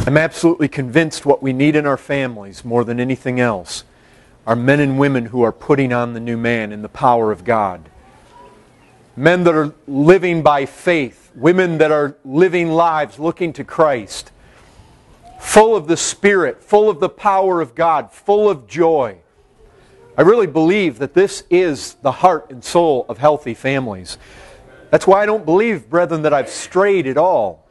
I'm absolutely convinced what we need in our families more than anything else are men and women who are putting on the new man in the power of God. Men that are living by faith. Women that are living lives looking to Christ. Full of the Spirit, full of the power of God, full of joy. I really believe that this is the heart and soul of healthy families. That's why I don't believe, brethren, that I've strayed at all.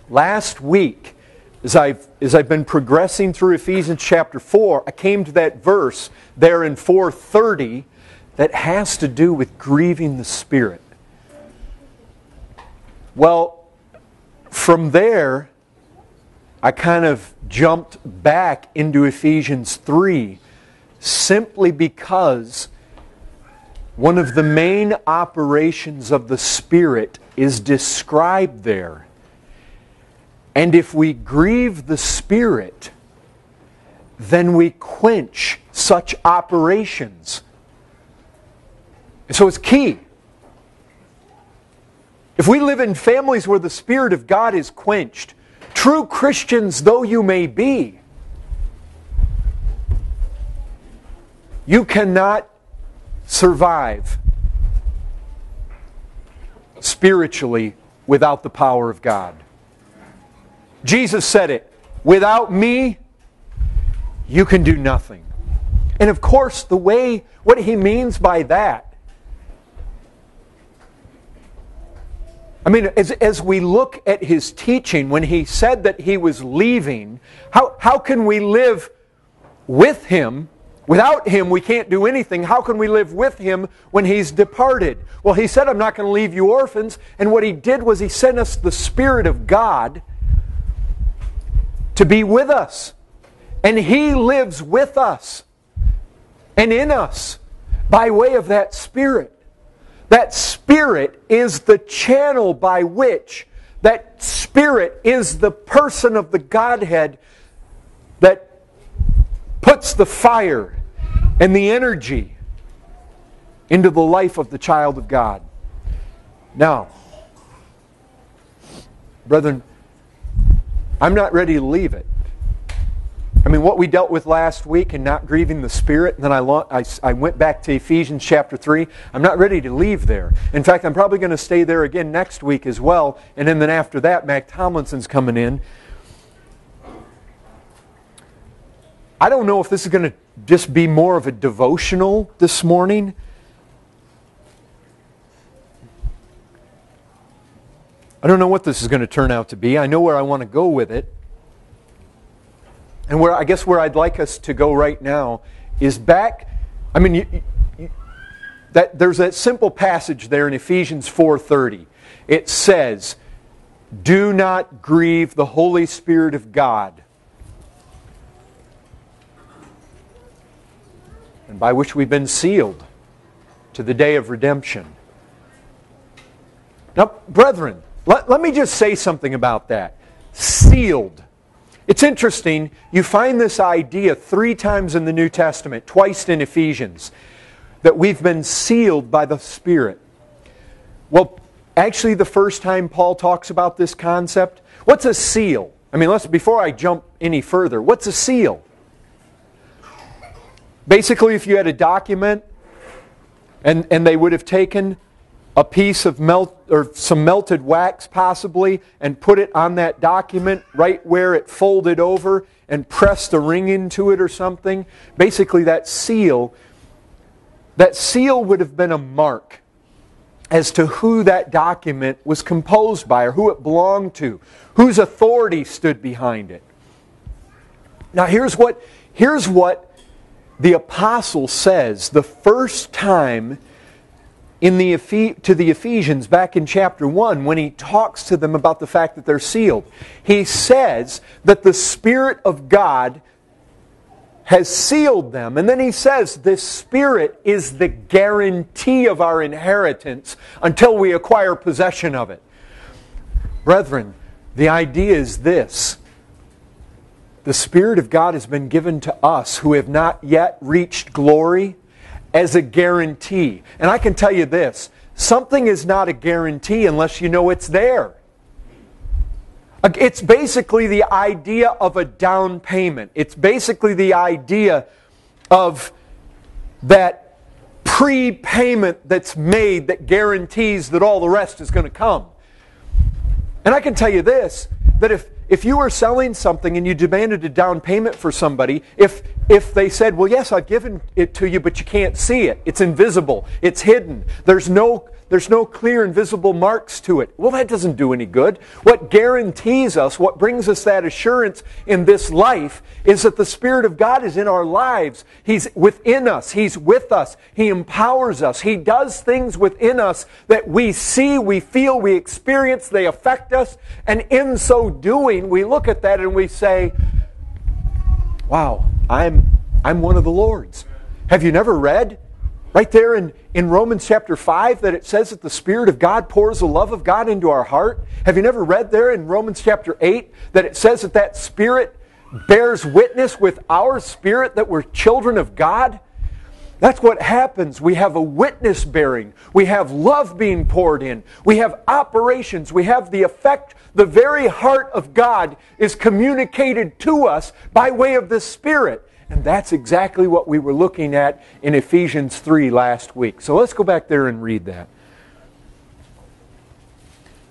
Last week, as I've been progressing through Ephesians chapter 4, I came to that verse there in 4:30 that has to do with grieving the Spirit. Well, from there, I kind of jumped back into Ephesians 3 simply because one of the main operations of the Spirit is described there. And if we grieve the Spirit, then we quench such operations. So it's key. If we live in families where the Spirit of God is quenched, true Christians though you may be, you cannot survive spiritually without the power of God. Jesus said it, without me, you can do nothing. And of course, what He means by that, I mean, as we look at His teaching, when He said that He was leaving, how can we live with Him? Without Him, we can't do anything. How can we live with Him when He's departed? Well, He said, I'm not going to leave you orphans. And what He did was He sent us the Spirit of God to be with us. And He lives with us and in us by way of that Spirit. That Spirit is the channel by which, that Spirit is the person of the Godhead that puts the fire and the energy into the life of the child of God. Now, brethren, I'm not ready to leave it. I mean, what we dealt with last week and not grieving the Spirit, and then I went back to Ephesians chapter 3. I'm not ready to leave there. In fact, I'm probably going to stay there again next week as well. And then after that, Mac Tomlinson's coming in. I don't know if this is going to just be more of a devotional this morning. I don't know what this is going to turn out to be. I know where I want to go with it. And where I'd like us to go right now is back. I mean, there's that simple passage there in Ephesians 4:30. It says, "Do not grieve the Holy Spirit of God, and by which we've been sealed to the day of redemption." Now, brethren, let me just say something about that. Sealed. It's interesting, you find this idea 3 times in the New Testament, twice in Ephesians, that we've been sealed by the Spirit. Well, actually the first time Paul talks about this concept, what's a seal? I mean, before I jump any further, what's a seal? Basically, if you had a document and they would have taken a piece of some melted wax possibly and put it on that document right where it folded over and pressed a ring into it or something. Basically that seal would have been a mark as to who that document was composed by or who it belonged to, whose authority stood behind it. Now here's what the apostle says the first time to the Ephesians back in chapter 1 when he talks to them about the fact that they're sealed. He says that the Spirit of God has sealed them. And then he says this Spirit is the guarantee of our inheritance until we acquire possession of it. Brethren, the idea is this. The Spirit of God has been given to us who have not yet reached glory as a guarantee. And I can tell you this, something is not a guarantee unless you know it's there. It's basically the idea of a down payment. It's basically the idea of that prepayment that's made that guarantees that all the rest is going to come. And I can tell you this, that if you were selling something and you demanded a down payment for somebody, if they said, well, yes, I've given it to you, but you can't see it. It's invisible. It's hidden. There's no clear and visible marks to it. Well, that doesn't do any good. What guarantees us, what brings us that assurance in this life, is that the Spirit of God is in our lives. He's within us. He's with us. He empowers us. He does things within us that we see, we feel, we experience. They affect us. And in so doing, we look at that and we say, wow, I'm one of the Lord's. Have you never read right there in Romans chapter 5 that it says that the Spirit of God pours the love of God into our heart? Have you never read there in Romans chapter 8 that it says that that Spirit bears witness with our spirit that we're children of God? That's what happens. We have a witness bearing. We have love being poured in. We have operations. We have the effect. The very heart of God is communicated to us by way of the Spirit. And that's exactly what we were looking at in Ephesians 3 last week. So let's go back there and read that.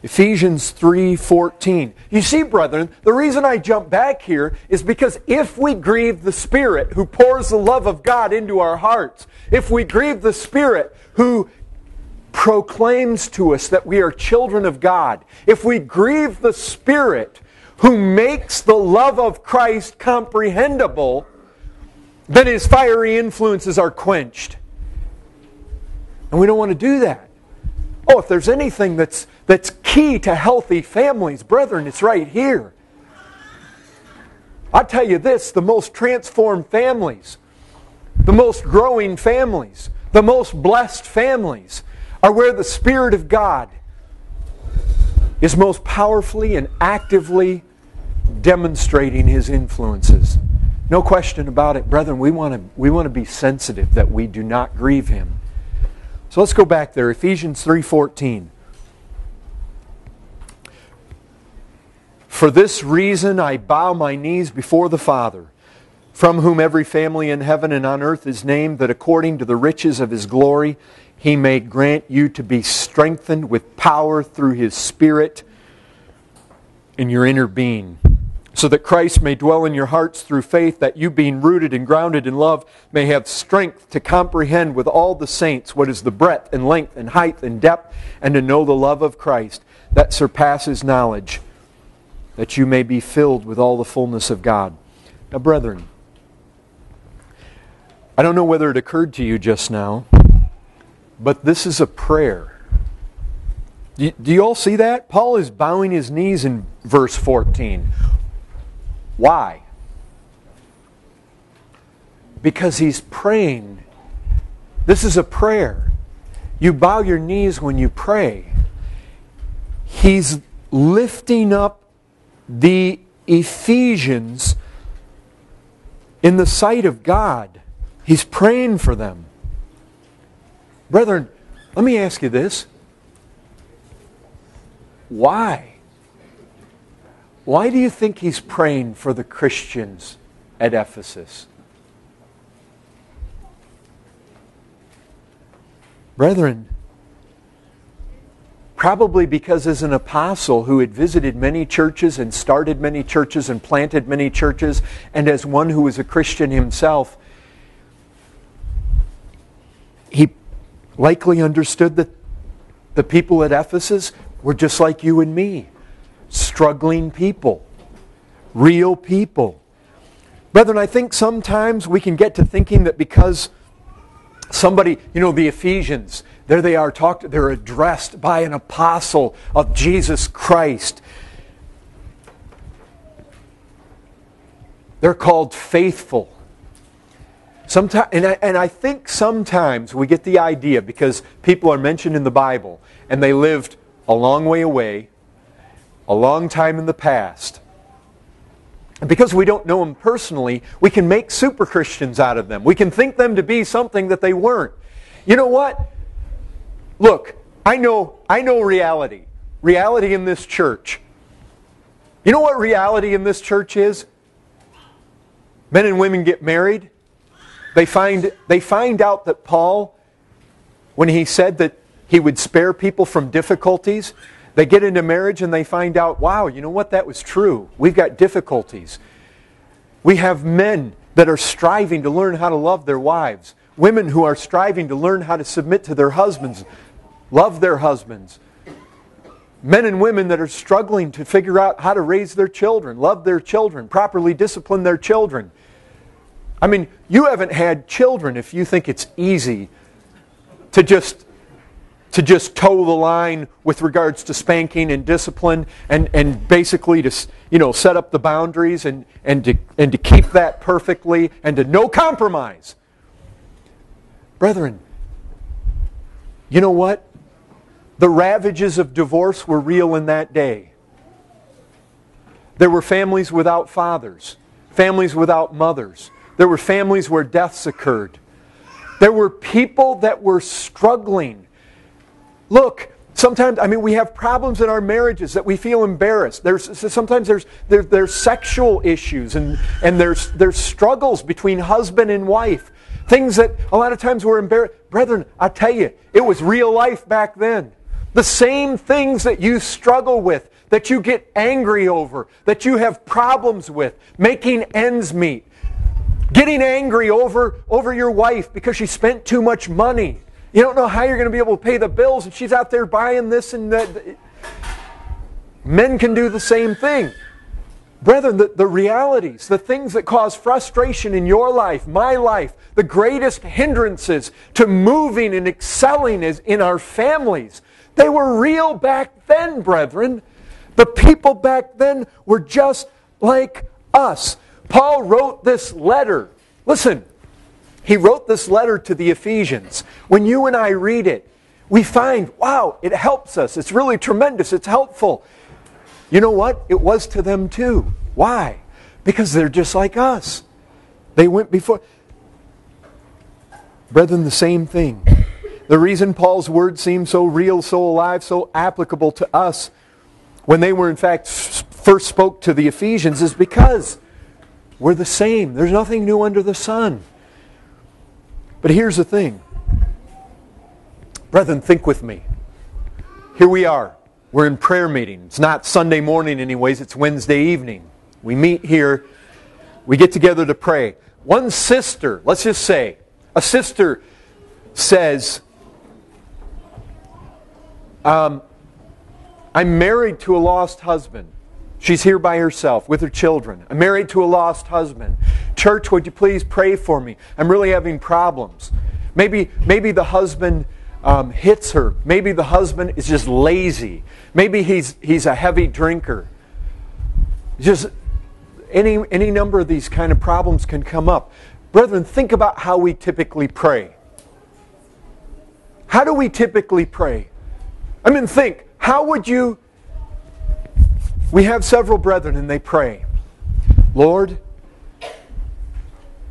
Ephesians 3:14. You see, brethren, the reason I jump back here is because if we grieve the Spirit who pours the love of God into our hearts, if we grieve the Spirit who proclaims to us that we are children of God, if we grieve the Spirit who makes the love of Christ comprehensible, then His fiery influences are quenched. And we don't want to do that. Oh, if there's anything that's key to healthy families, brethren, it's right here. I'll tell you this, the most transformed families, the most growing families, the most blessed families are where the Spirit of God is most powerfully and actively demonstrating His influences. No question about it, brethren, we want to be sensitive that we do not grieve Him. So let's go back there, Ephesians 3:14. For this reason I bow my knees before the Father, from whom every family in heaven and on earth is named, that according to the riches of His glory He may grant you to be strengthened with power through His Spirit in your inner being, so that Christ may dwell in your hearts through faith, that you, being rooted and grounded in love, may have strength to comprehend with all the saints what is the breadth and length and height and depth, and to know the love of Christ that surpasses knowledge, that you may be filled with all the fullness of God. Now, brethren, I don't know whether it occurred to you just now, but this is a prayer. Do you all see that? Paul is bowing his knees in verse 14. Why? Because he's praying. This is a prayer. You bow your knees when you pray. He's lifting up the Ephesians in the sight of God. He's praying for them. Brethren, let me ask you this. Why? Why do you think he's praying for the Christians at Ephesus? Brethren, probably because as an apostle who had visited many churches and started many churches and planted many churches, and as one who was a Christian himself, he likely understood that the people at Ephesus were just like you and me. Struggling people. Real people. Brethren, I think sometimes we can get to thinking that because somebody, the Ephesians, there they are, they're addressed by an apostle of Jesus Christ. They're called faithful. Sometimes, and I think sometimes we get the idea, because people are mentioned in the Bible, and they lived a long way away, a long time in the past. And because we don't know them personally, we can make super Christians out of them. We can think them to be something that they weren't. You know what? Look, I know reality. Reality in this church. You know what reality in this church is? Men and women get married. They find out that Paul, when he said that he would spare people from difficulties, they get into marriage and they find out, wow, you know what, that was true. We've got difficulties. We have men that are striving to learn how to love their wives. Women who are striving to learn how to submit to their husbands, love their husbands. Men and women that are struggling to figure out how to raise their children, love their children, properly discipline their children. I mean, you haven't had children if you think it's easy to just toe the line with regards to spanking and discipline and basically to set up the boundaries and to keep that perfectly and to no compromise. Brethren, you know what? The ravages of divorce were real in that day. There were families without fathers, families without mothers. There were families where deaths occurred. There were people that were struggling. Look, sometimes, we have problems in our marriages that we feel embarrassed. Sometimes there's sexual issues and there's struggles between husband and wife. Things that a lot of times we're embarrassed. Brethren, I tell you, it was real life back then. The same things that you struggle with, that you get angry over, that you have problems with, making ends meet, getting angry over your wife because she spent too much money. You don't know how you're going to be able to pay the bills and she's out there buying this and that. Men can do the same thing. Brethren, the realities, the things that cause frustration in your life, my life, the greatest hindrances to moving and excelling is in our families. They were real back then, brethren. The people back then were just like us. Paul wrote this letter. Listen, he wrote this letter to the Ephesians. When you and I read it, we find, wow, it helps us. It's really tremendous. It's helpful. You know what? It was to them too. Why? Because they're just like us. They went before. Brethren, the same thing. The reason Paul's words seem so real, so alive, so applicable to us when they were in fact first spoke to the Ephesians is because we're the same. There's nothing new under the sun. But here's the thing. Brethren, think with me. Here we are. We're in prayer meeting. It's not Sunday morning anyways, it's Wednesday evening. We meet here. We get together to pray. One sister, let's just say, a sister says, I'm married to a lost husband. She's here by herself with her children. I'm married to a lost husband. Church, would you please pray for me? I'm really having problems. Maybe the husband hits her. Maybe the husband is just lazy. Maybe he's a heavy drinker. Just any number of these kind of problems can come up. Brethren, think about how we typically pray. How do we typically pray? Think, how would you... We have several brethren and they pray, Lord,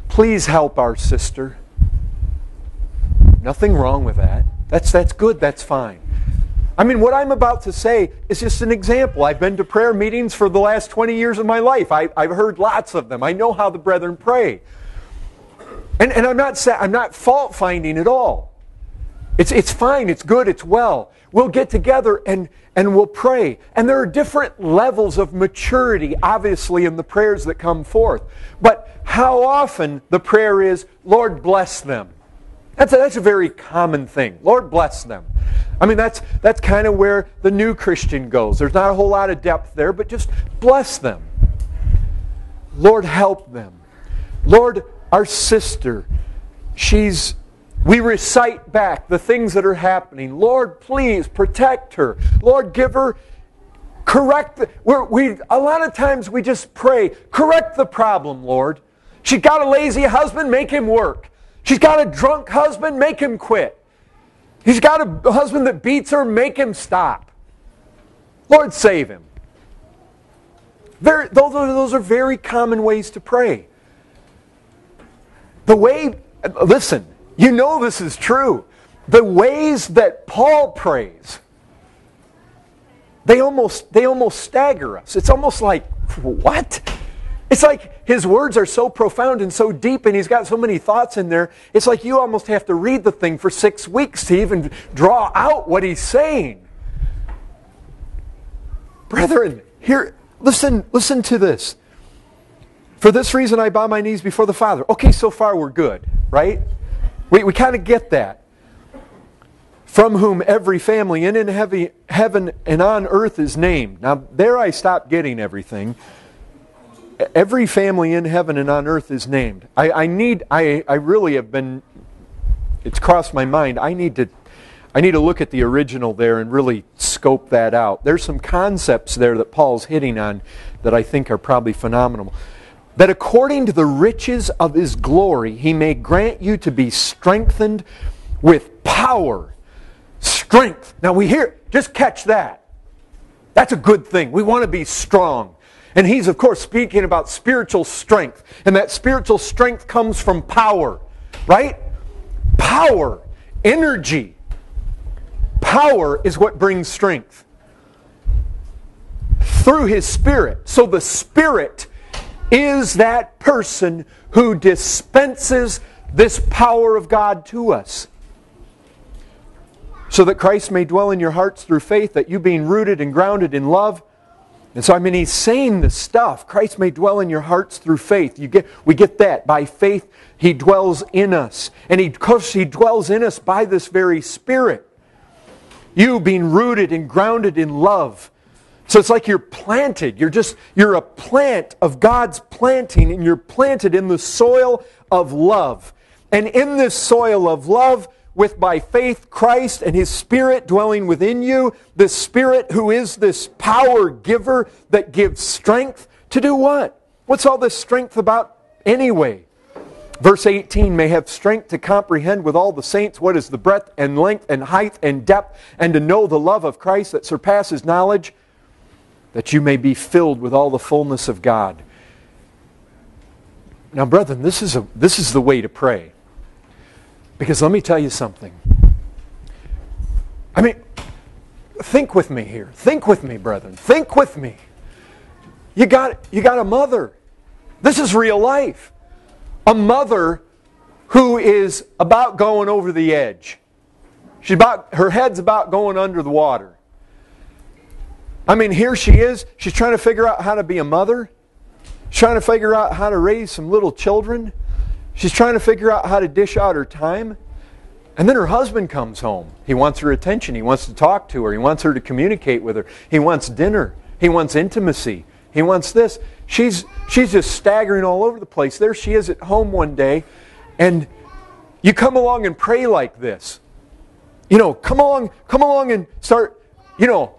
please help our sister. Nothing wrong with that. That's good, that's fine. What I'm about to say is just an example. I've been to prayer meetings for the last 20 years of my life. I've heard lots of them. I know how the brethren pray. And I'm not fault finding at all. It's fine, it's good, it's well. We'll get together and we'll pray. And there are different levels of maturity, obviously, in the prayers that come forth. But how often the prayer is, Lord, bless them. That's a very common thing. Lord, bless them. That's kind of where the new Christian goes. There's not a whole lot of depth there, but just bless them. Lord, help them. Lord, our sister, we recite back the things that are happening. Lord, please protect her. Lord, give her, correct. A lot of times we just pray, correct the problem, Lord. She's got a lazy husband, make him work. She's got a drunk husband, make him quit. He's got a husband that beats her, make him stop. Lord, save him. Those are very common ways to pray. Listen, you know this is true. The ways that Paul prays they almost stagger us. It's almost like, what? It's like his words are so profound and so deep, and he's got so many thoughts in there. It's like you almost have to read the thing for 6 weeks to even draw out what he's saying. Brethren, here, listen to this. For this reason I bow my knees before the Father. Okay, so far we're good, right? We kind of get that. From whom every family in heaven and on earth is named. Now, there I stopped getting everything. Every family in heaven and on earth is named. I really have been, it's crossed my mind, I need to look at the original there and really scope that out. There's some concepts there that Paul's hitting on that I think are probably phenomenal. That according to the riches of His glory, He may grant you to be strengthened with power. Strength. Now we hear, just catch that. That's a good thing. We want to be strong. And he's, of course, speaking about spiritual strength. And that spiritual strength comes from power. Right? Power. Energy. Power is what brings strength. Through His Spirit. So the Spirit is that person who dispenses this power of God to us. So that Christ may dwell in your hearts through faith, that you being rooted and grounded in love. And so, He's saying this stuff. Christ may dwell in your hearts through faith. We get that. By faith, He dwells in us. And He dwells in us by this very Spirit. You being rooted and grounded in love. So it's like you're planted. You're a plant of God's planting, and you're planted in the soil of love. And in this soil of love, with by faith Christ and His Spirit dwelling within you, the Spirit who is this power giver that gives strength to do what? What's all this strength about anyway? Verse 18, may have strength to comprehend with all the saints what is the breadth and length and height and depth, and to know the love of Christ that surpasses knowledge, that you may be filled with all the fullness of God. Now, brethren, this is the way to pray. Because let me tell you something. Think with me here. Think with me, brethren. Think with me. You got a mother. This is real life. A mother who is about going over the edge. Her head's about going under the water. Here she is. She's trying to figure out how to be a mother. She's trying to figure out how to raise some little children. She's trying to figure out how to dish out her time. And then her husband comes home. He wants her attention. He wants to talk to her. He wants her to communicate with her. He wants dinner. He wants intimacy. He wants this. She's just staggering all over the place. There she is at home one day, and you come along and pray like this. Come along and start.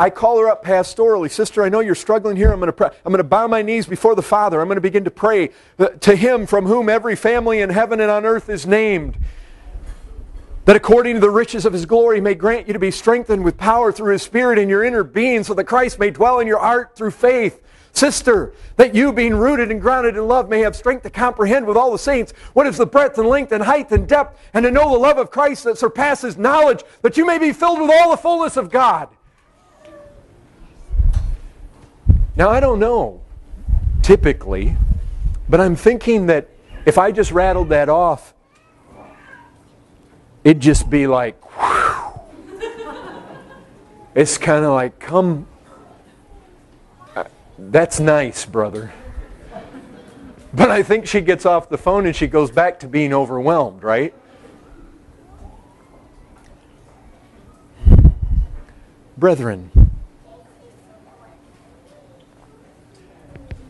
I call her up pastorally. Sister, I know you're struggling here. I'm going to bow my knees before the Father. I'm going to begin to pray to Him from whom every family in heaven and on earth is named. That according to the riches of His glory may grant you to be strengthened with power through His Spirit in your inner being, so that Christ may dwell in your heart through faith. Sister, that you being rooted and grounded in love may have strength to comprehend with all the saints what is the breadth and length and height and depth, and to know the love of Christ that surpasses knowledge, that you may be filled with all the fullness of God. Now, I don't know, typically, but I'm thinking that if I just rattled that off, it'd just be like, whew. It's kind of like, come, that's nice, brother. But I think she gets off the phone and she goes back to being overwhelmed, right? Brethren,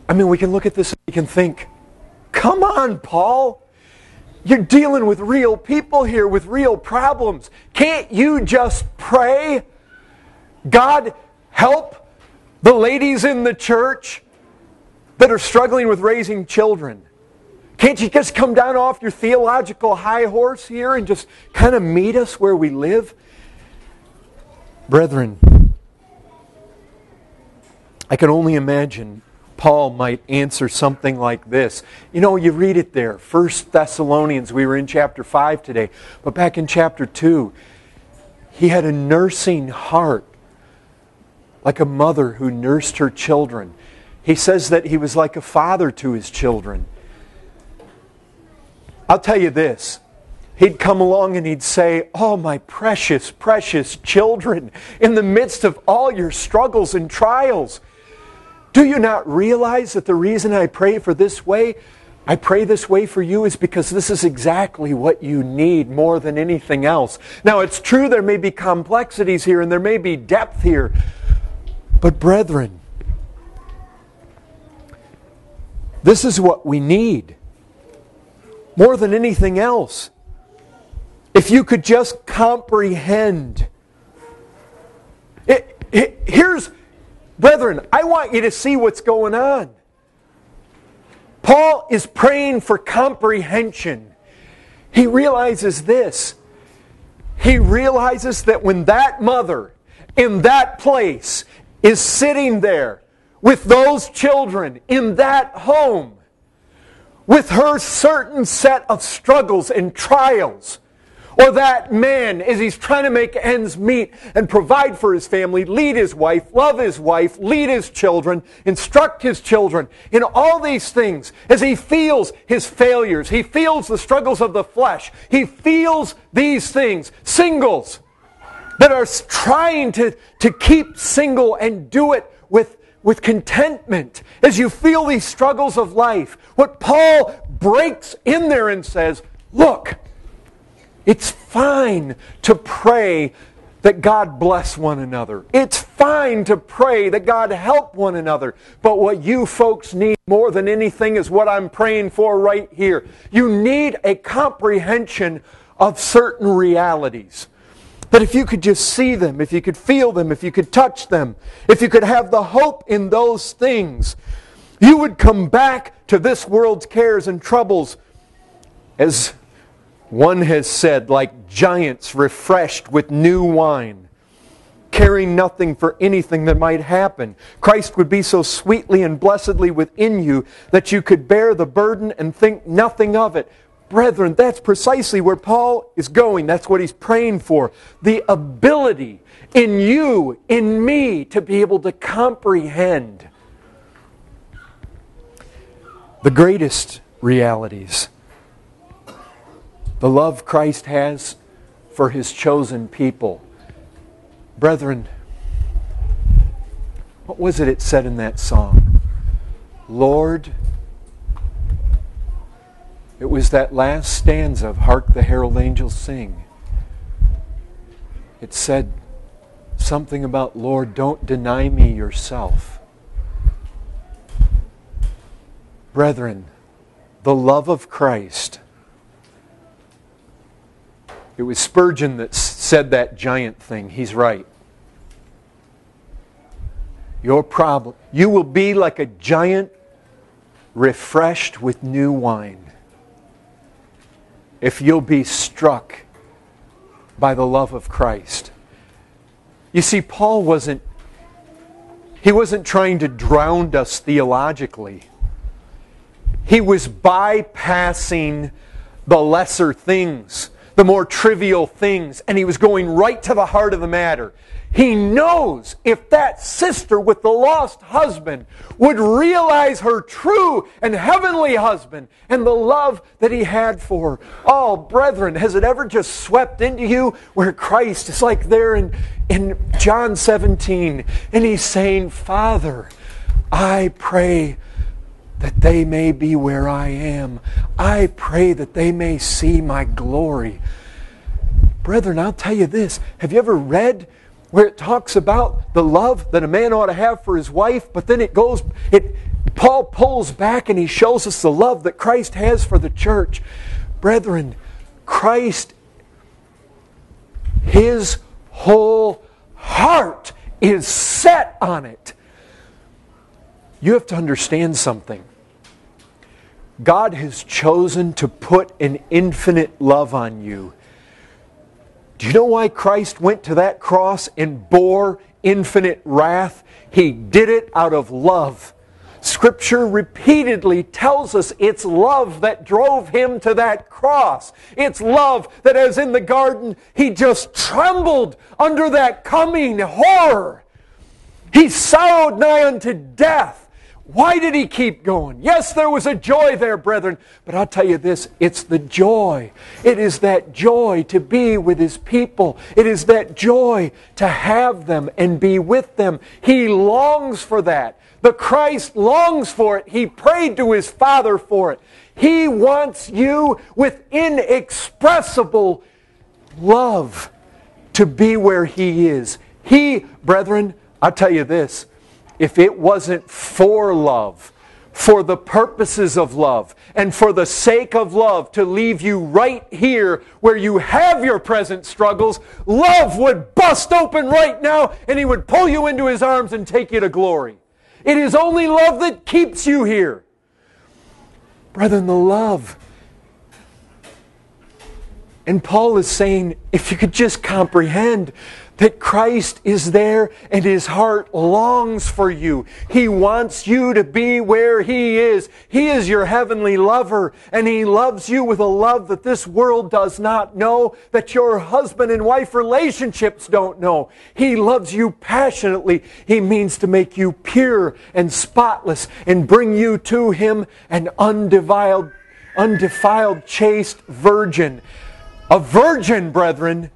we can look at this and we can think, come on, Paul. You're dealing with real people here with real problems. Can't you just pray? God, help the ladies in the church that are struggling with raising children. Can't you just come down off your theological high horse here and just kind of meet us where we live? Brethren, I can only imagine Paul might answer something like this. You read it there. 1 Thessalonians, we were in chapter 5 today. But back in chapter 2, he had a nursing heart like a mother who nursed her children. He says that He was like a father to His children. I'll tell you this. He'd come along and He'd say, "Oh, my precious, precious children, in the midst of all your struggles and trials, do you not realize that the reason I pray for this way, I pray this way for you, is because this is exactly what you need more than anything else." Now, it's true there may be complexities here and there may be depth here, but brethren, this is what we need more than anything else. If you could just comprehend. Brethren, I want you to see what's going on. Paul is praying for comprehension. He realizes this. He realizes that when that mother in that place is sitting there with those children in that home, with her certain set of struggles and trials, or that man, as he's trying to make ends meet and provide for his family, lead his wife, love his wife, lead his children, instruct his children, in all these things, as he feels his failures, he feels the struggles of the flesh, he feels these things, singles that are trying to keep single and do it with contentment. As you feel these struggles of life, what Paul breaks in there and says, look, it's fine to pray that God bless one another. It's fine to pray that God help one another. But what you folks need more than anything is what I'm praying for right here. You need a comprehension of certain realities. That if you could just see them, if you could feel them, if you could touch them, if you could have the hope in those things, you would come back to this world's cares and troubles, as one has said, like giants refreshed with new wine, caring nothing for anything that might happen. Christ would be so sweetly and blessedly within you that you could bear the burden and think nothing of it. Brethren, that's precisely where Paul is going. That's what he's praying for. The ability in you, in me, to be able to comprehend the greatest realities. The love Christ has for His chosen people. Brethren, what was it said in that song? Lord, it was that last stanza of Hark the Herald Angels Sing. It said something about, Lord, don't deny me yourself. Brethren, the love of Christ. It was Spurgeon that said that giant thing. He's right. Your problem, you will be like a giant refreshed with new wine if you'll be struck by the love of Christ. You see, Paul wasn't trying to drown us theologically. He was bypassing the lesser things, the more trivial things, and he was going right to the heart of the matter. He knows if that sister with the lost husband would realize her true and heavenly husband and the love that he had for her. Oh, brethren, has it ever just swept into you where Christ is like there in John 17, and He's saying, Father, I pray that they may be where I am. I pray that they may see my glory. Brethren, I'll tell you this. Have you ever read where it talks about the love that a man ought to have for his wife, but then Paul pulls back and he shows us the love that Christ has for the church. Brethren, Christ, His whole heart is set on it. You have to understand something. God has chosen to put an infinite love on you. Do you know why Christ went to that cross and bore infinite wrath? He did it out of love. Scripture repeatedly tells us it's love that drove Him to that cross. It's love that, as in the garden, He just trembled under that coming horror. He sorrowed nigh unto death. Why did He keep going? Yes, there was a joy there, brethren. But I'll tell you this, it's the joy. It is that joy to be with His people. It is that joy to have them and be with them. He longs for that. The Christ longs for it. He prayed to His Father for it. He wants you with inexpressible love to be where He is. He, brethren, I'll tell you this, if it wasn't for love, for the purposes of love, and for the sake of love to leave you right here where you have your present struggles, love would bust open right now and He would pull you into His arms and take you to glory. It is only love that keeps you here. Brethren, the love. And Paul is saying, if you could just comprehend that Christ is there and His heart longs for you. He wants you to be where He is. He is your heavenly lover, and He loves you with a love that this world does not know, that your husband and wife relationships don't know. He loves you passionately. He means to make you pure and spotless and bring you to Him, an undefiled, chaste virgin. A virgin, brethren,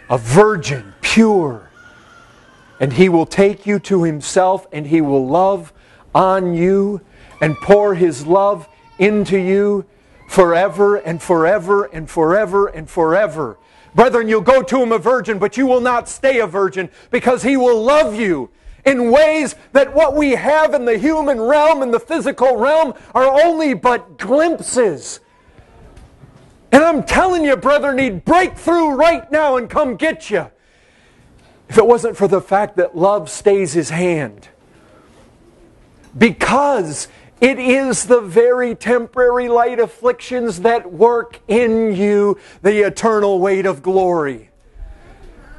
a virgin, pure. And He will take you to Himself, and He will love on you and pour His love into you forever and forever and forever and forever. Brethren, you'll go to Him a virgin, but you will not stay a virgin, because He will love you in ways that what we have in the human realm, in the physical realm, are only but glimpses. And I'm telling you, brethren, He'd break through right now and come get you, if it wasn't for the fact that love stays His hand. Because it is the very temporary light afflictions that work in you the eternal weight of glory.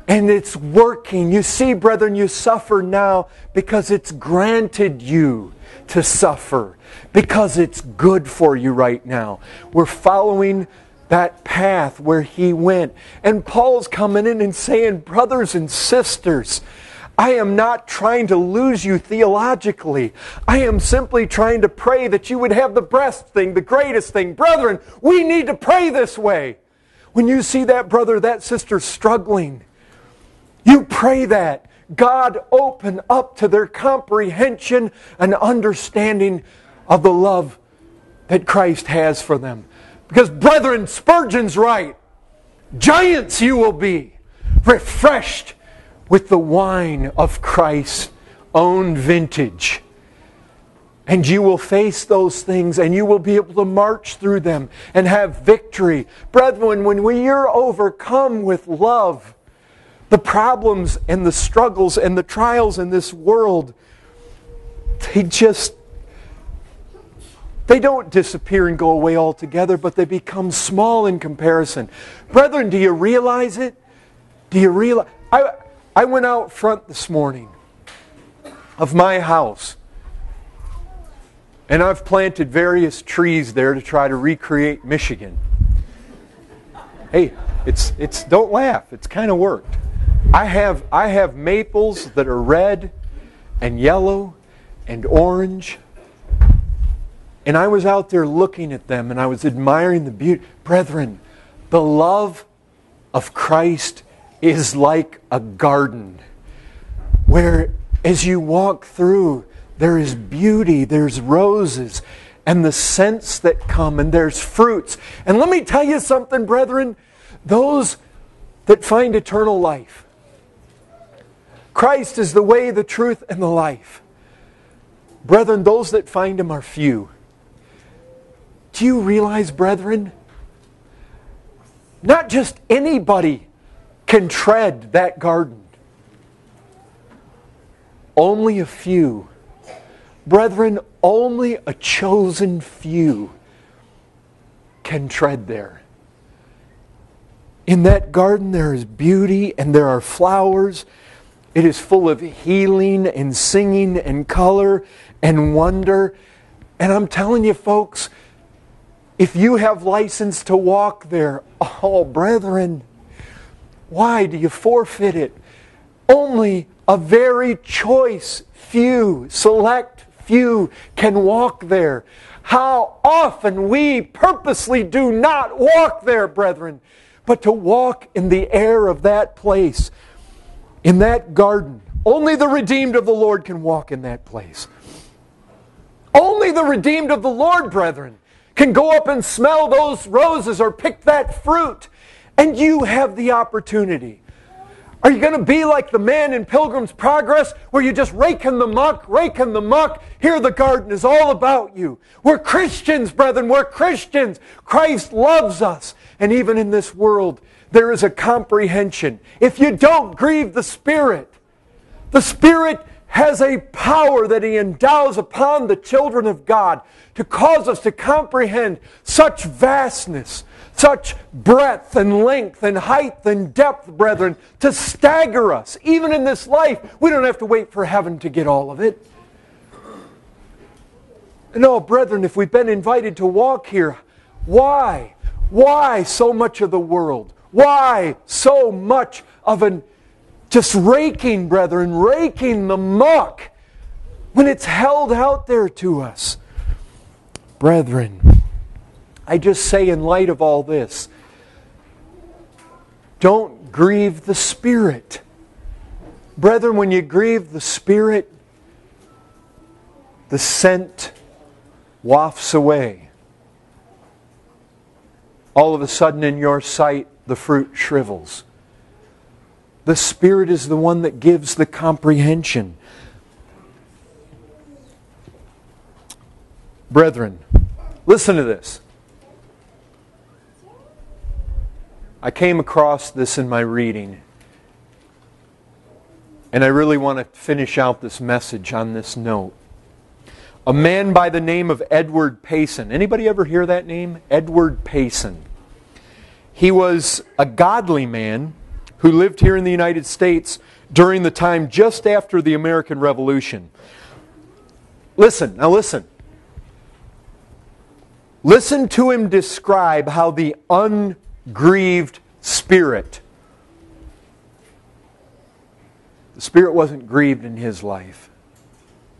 And it's working. You see, brethren, you suffer now because it's granted you to suffer. Because it's good for you right now. We're following that path where He went. And Paul's coming in and saying, brothers and sisters, I am not trying to lose you theologically. I am simply trying to pray that you would have the best thing, the greatest thing. Brethren, we need to pray this way. When you see that brother, that sister struggling, you pray that God open up to their comprehension and understanding of the love that Christ has for them. Because, brethren, Spurgeon's right. Giants you will be, refreshed with the wine of Christ's own vintage. And you will face those things, and you will be able to march through them and have victory. Brethren, when you're overcome with love, the problems and the struggles and the trials in this world, they don't disappear and go away altogether, but they become small in comparison. Brethren, do you realize it? Do you realize? I went out front this morning of my house, and I've planted various trees there to try to recreate Michigan. Hey, it's don't laugh. It's kind of worked. I have maples that are red and yellow and orange. And I was out there looking at them, and I was admiring the beauty. Brethren, the love of Christ is like a garden where as you walk through, there is beauty, there's roses, and the scents that come, and there's fruits. And let me tell you something, brethren, those that find eternal life, Christ is the way, the truth, and the life. Brethren, those that find Him are few. Do you realize, brethren, not just anybody can tread that garden. Only a few. Brethren, only a chosen few can tread there. In that garden there is beauty and there are flowers. It is full of healing and singing and color and wonder. And I'm telling you, folks, if you have license to walk there, oh, brethren, why do you forfeit it? only a very choice few, select few can walk there. How often we purposely do not walk there, brethren, but to walk in the air of that place, in that garden. Only the redeemed of the Lord can walk in that place. Only the redeemed of the Lord, brethren, can go up and smell those roses or pick that fruit. And you have the opportunity. Are you going to be like the man in Pilgrim's Progress where you just rake in the muck, rake in the muck? Here the garden is all about you. We're Christians, brethren. We're Christians. Christ loves us. And even in this world, there is a comprehension. If you don't grieve the Spirit has a power that He endows upon the children of God to cause us to comprehend such vastness, such breadth and length and height and depth, brethren, to stagger us. Even in this life, we don't have to wait for heaven to get all of it. No, brethren, if we've been invited to walk here, why? Why so much of the world? Why so much of just raking, brethren, raking the muck when it's held out there to us? Brethren, I just say in light of all this, don't grieve the Spirit. Brethren, when you grieve the Spirit, the scent wafts away. All of a sudden in your sight, the fruit shrivels. The Spirit is the one that gives the comprehension. Brethren, listen to this. I came across this in my reading, and I really want to finish out this message on this note. A man by the name of Edward Payson. Anybody ever hear that name? Edward Payson. He was a godly man who lived here in the United States during the time just after the American Revolution. Listen, now listen. Listen to him describe how the ungrieved Spirit. The Spirit wasn't grieved in his life.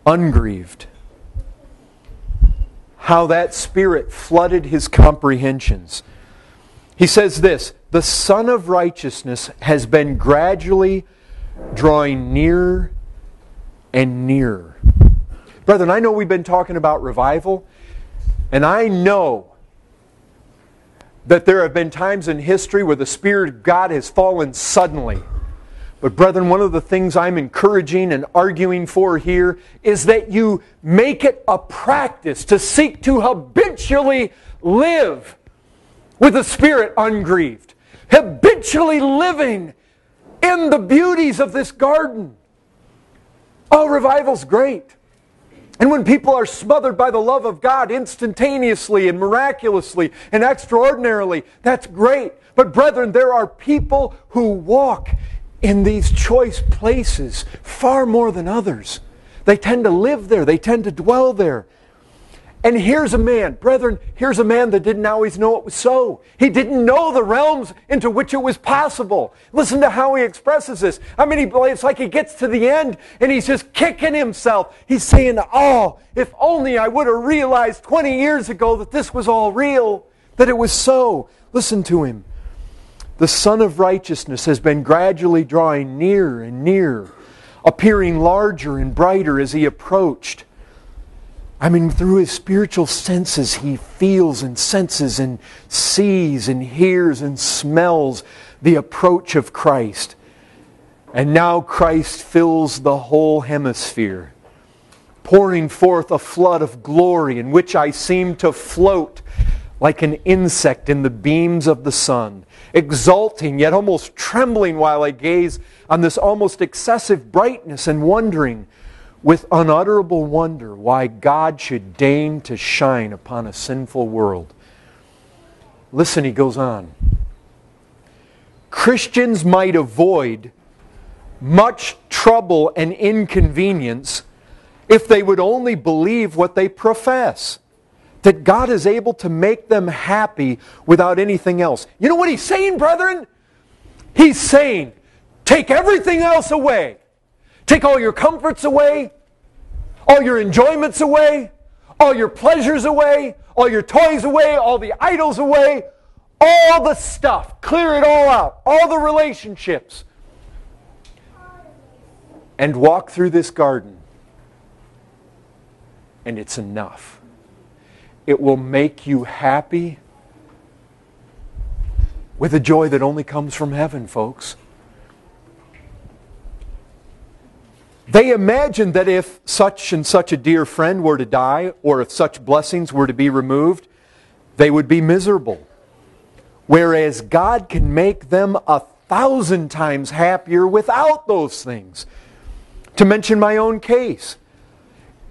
Ungrieved. How that Spirit flooded his comprehensions. He says this, the Son of Righteousness has been gradually drawing nearer and nearer. Brethren, I know we've been talking about revival, and I know that there have been times in history where the Spirit of God has fallen suddenly. But brethren, one of the things I'm encouraging and arguing for here is that you make it a practice to seek to habitually live with the Spirit ungrieved. Habitually living in the beauties of this garden. Oh, revival's great. And when people are smothered by the love of God instantaneously and miraculously and extraordinarily, that's great. But brethren, there are people who walk in these choice places far more than others. They tend to live there. They tend to dwell there. And here's a man, brethren, here's a man that didn't always know it was so. He didn't know the realms into which it was possible. Listen to how he expresses this. I mean, it's like he gets to the end and he's just kicking himself. He's saying, oh, if only I would have realized 20 years ago that this was all real, that it was so. Listen to him. The Son of Righteousness has been gradually drawing nearer and nearer, appearing larger and brighter as he approached. I mean, through his spiritual senses, he feels and senses and sees and hears and smells the approach of Christ. And now Christ fills the whole hemisphere, pouring forth a flood of glory in which I seem to float like an insect in the beams of the sun, exulting yet almost trembling while I gaze on this almost excessive brightness and wondering with unutterable wonder why God should deign to shine upon a sinful world. Listen, he goes on. Christians might avoid much trouble and inconvenience if they would only believe what they profess, that God is able to make them happy without anything else. You know what he's saying, brethren? He's saying, take everything else away. Take all your comforts away, all your enjoyments away, all your pleasures away, all your toys away, all the idols away, all the stuff. Clear it all out, all the relationships. And walk through this garden. And it's enough. It will make you happy with a joy that only comes from heaven, folks. They imagined that if such and such a dear friend were to die, or if such blessings were to be removed, they would be miserable. Whereas God can make them 1,000 times happier without those things. To mention my own case,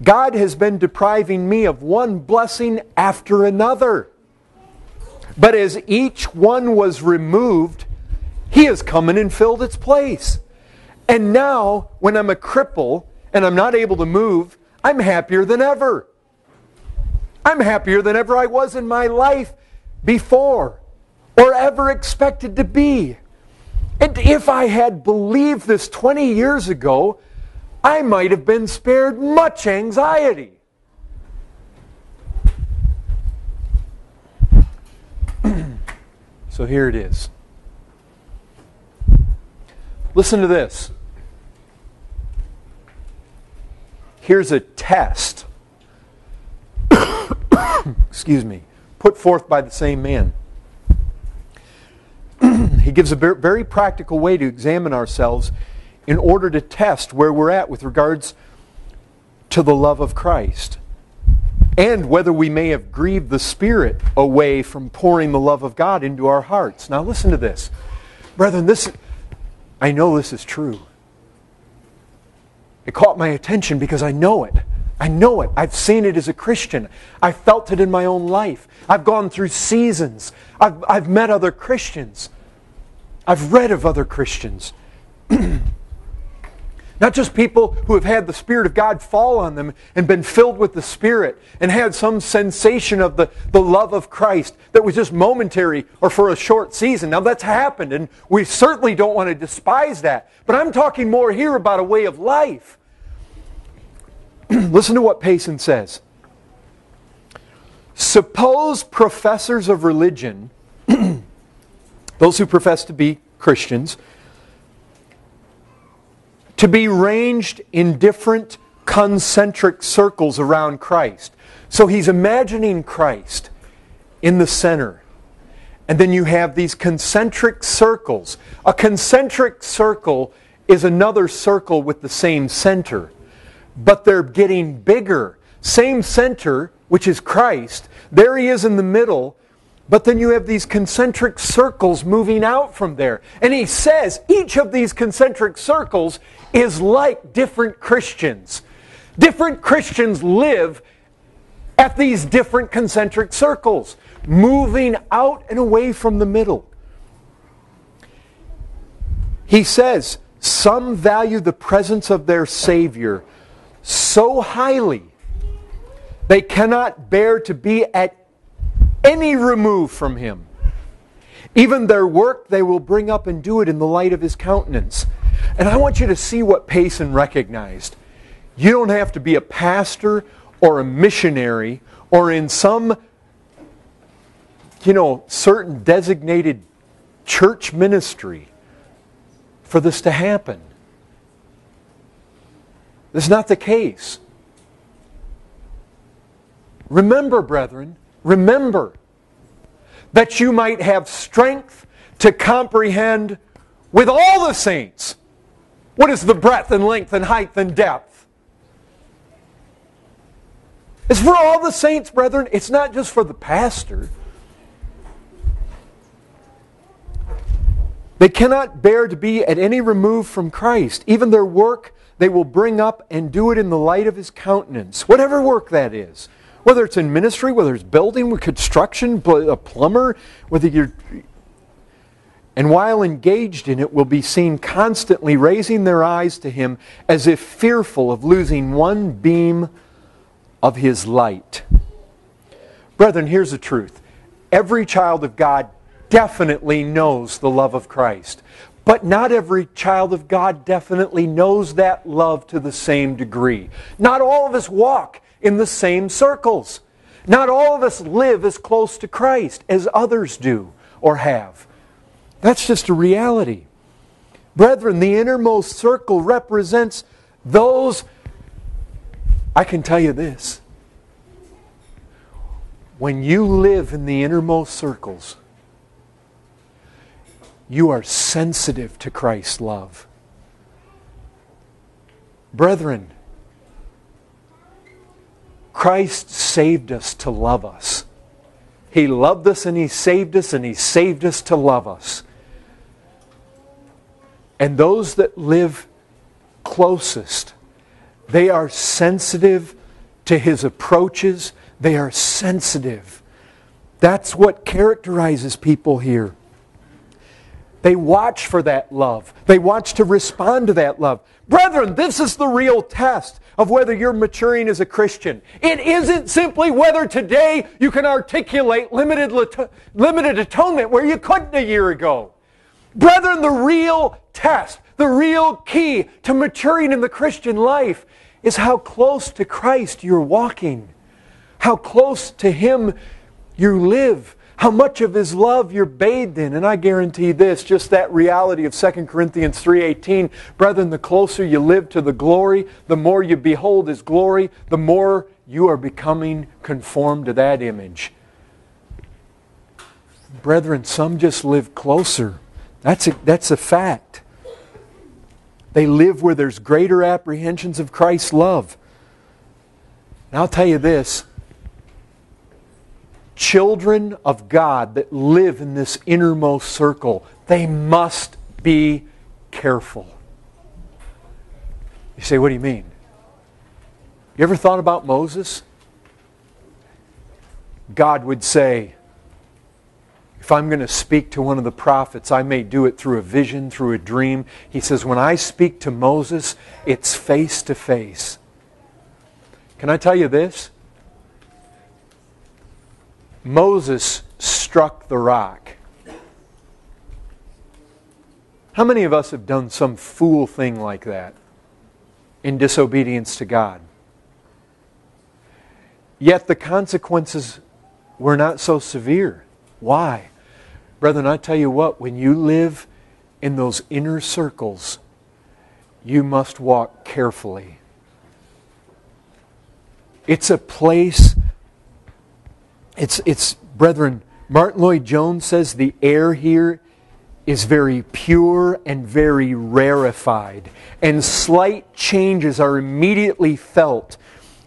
God has been depriving me of one blessing after another. But as each one was removed, He has come in and filled its place. And now, when I'm a cripple and I'm not able to move, I'm happier than ever. I'm happier than ever I was in my life before or ever expected to be. And if I had believed this 20 years ago, I might have been spared much anxiety. So here it is. Listen to this. Here's a test. Excuse me. Put forth by the same man. He gives a very practical way to examine ourselves in order to test where we're at with regards to the love of Christ. And whether we may have grieved the Spirit away from pouring the love of God into our hearts. Now listen to this. Brethren, I know this is true. It caught my attention because I know it. I know it. I've seen it as a Christian. I've felt it in my own life. I've gone through seasons. I've met other Christians. I've read of other Christians. Not just people who have had the Spirit of God fall on them and been filled with the Spirit and had some sensation of the love of Christ that was just momentary or for a short season. Now that's happened, and we certainly don't want to despise that. But I'm talking more here about a way of life. Listen to what Payson says. Suppose professors of religion, those who profess to be Christians, to be ranged in different concentric circles around Christ. So he's imagining Christ in the center. And then you have these concentric circles. A concentric circle is another circle with the same center. But they're getting bigger. Same center, which is Christ. There He is in the middle. But then you have these concentric circles moving out from there. And he says each of these concentric circles is like different Christians. Different Christians live at these different concentric circles, moving out and away from the middle. He says, some value the presence of their Savior so highly they cannot bear to be at any remove from Him. Even their work they will bring up and do it in the light of His countenance. And I want you to see what Payson recognized. You don't have to be a pastor or a missionary or in some, certain designated church ministry for this to happen. This is not the case. Remember, brethren, remember that you might have strength to comprehend with all the saints what is the breadth and length and height and depth. It's for all the saints, brethren. It's not just for the pastor. They cannot bear to be at any remove from Christ. Even their work they will bring up and do it in the light of His countenance. Whatever work that is. Whether it's in ministry, whether it's building, construction, a plumber, whether you're... And while engaged in it, will be seen constantly raising their eyes to Him as if fearful of losing one beam of His light. Brethren, here's the truth. Every child of God definitely knows the love of Christ. But not every child of God definitely knows that love to the same degree. Not all of us walk in the same circles. Not all of us live as close to Christ as others do or have. That's just a reality. Brethren, the innermost circle represents those. I can tell you this. When you live in the innermost circles, you are sensitive to Christ's love. Brethren, Christ saved us to love us. He loved us and He saved us, and He saved us to love us. And those that live closest, they are sensitive to His approaches. They are sensitive. That's what characterizes people here. They watch for that love. They watch to respond to that love. Brethren, this is the real test of whether you're maturing as a Christian. It isn't simply whether today you can articulate limited atonement where you couldn't a year ago. Brethren, the real test, the real key to maturing in the Christian life is how close to Christ you're walking. How close to Him you live. How much of His love you're bathed in. And I guarantee this, just that reality of 2 Corinthians 3:18, brethren, the closer you live to the glory, the more you behold His glory, the more you are becoming conformed to that image. Brethren, some just live closer. That's a fact. They live where there's greater apprehensions of Christ's love. And I'll tell you this, children of God that live in this innermost circle, they must be careful. You say, what do you mean? You ever thought about Moses? God would say, if I'm going to speak to one of the prophets, I may do it through a vision, through a dream. He says, when I speak to Moses, it's face to face. Can I tell you this? Moses struck the rock. How many of us have done some fool thing like that in disobedience to God? Yet the consequences were not so severe. Why? Brethren, I tell you what, when you live in those inner circles, you must walk carefully. It's a place, brethren, Martin Lloyd-Jones says the air here is very pure and very rarefied, and slight changes are immediately felt.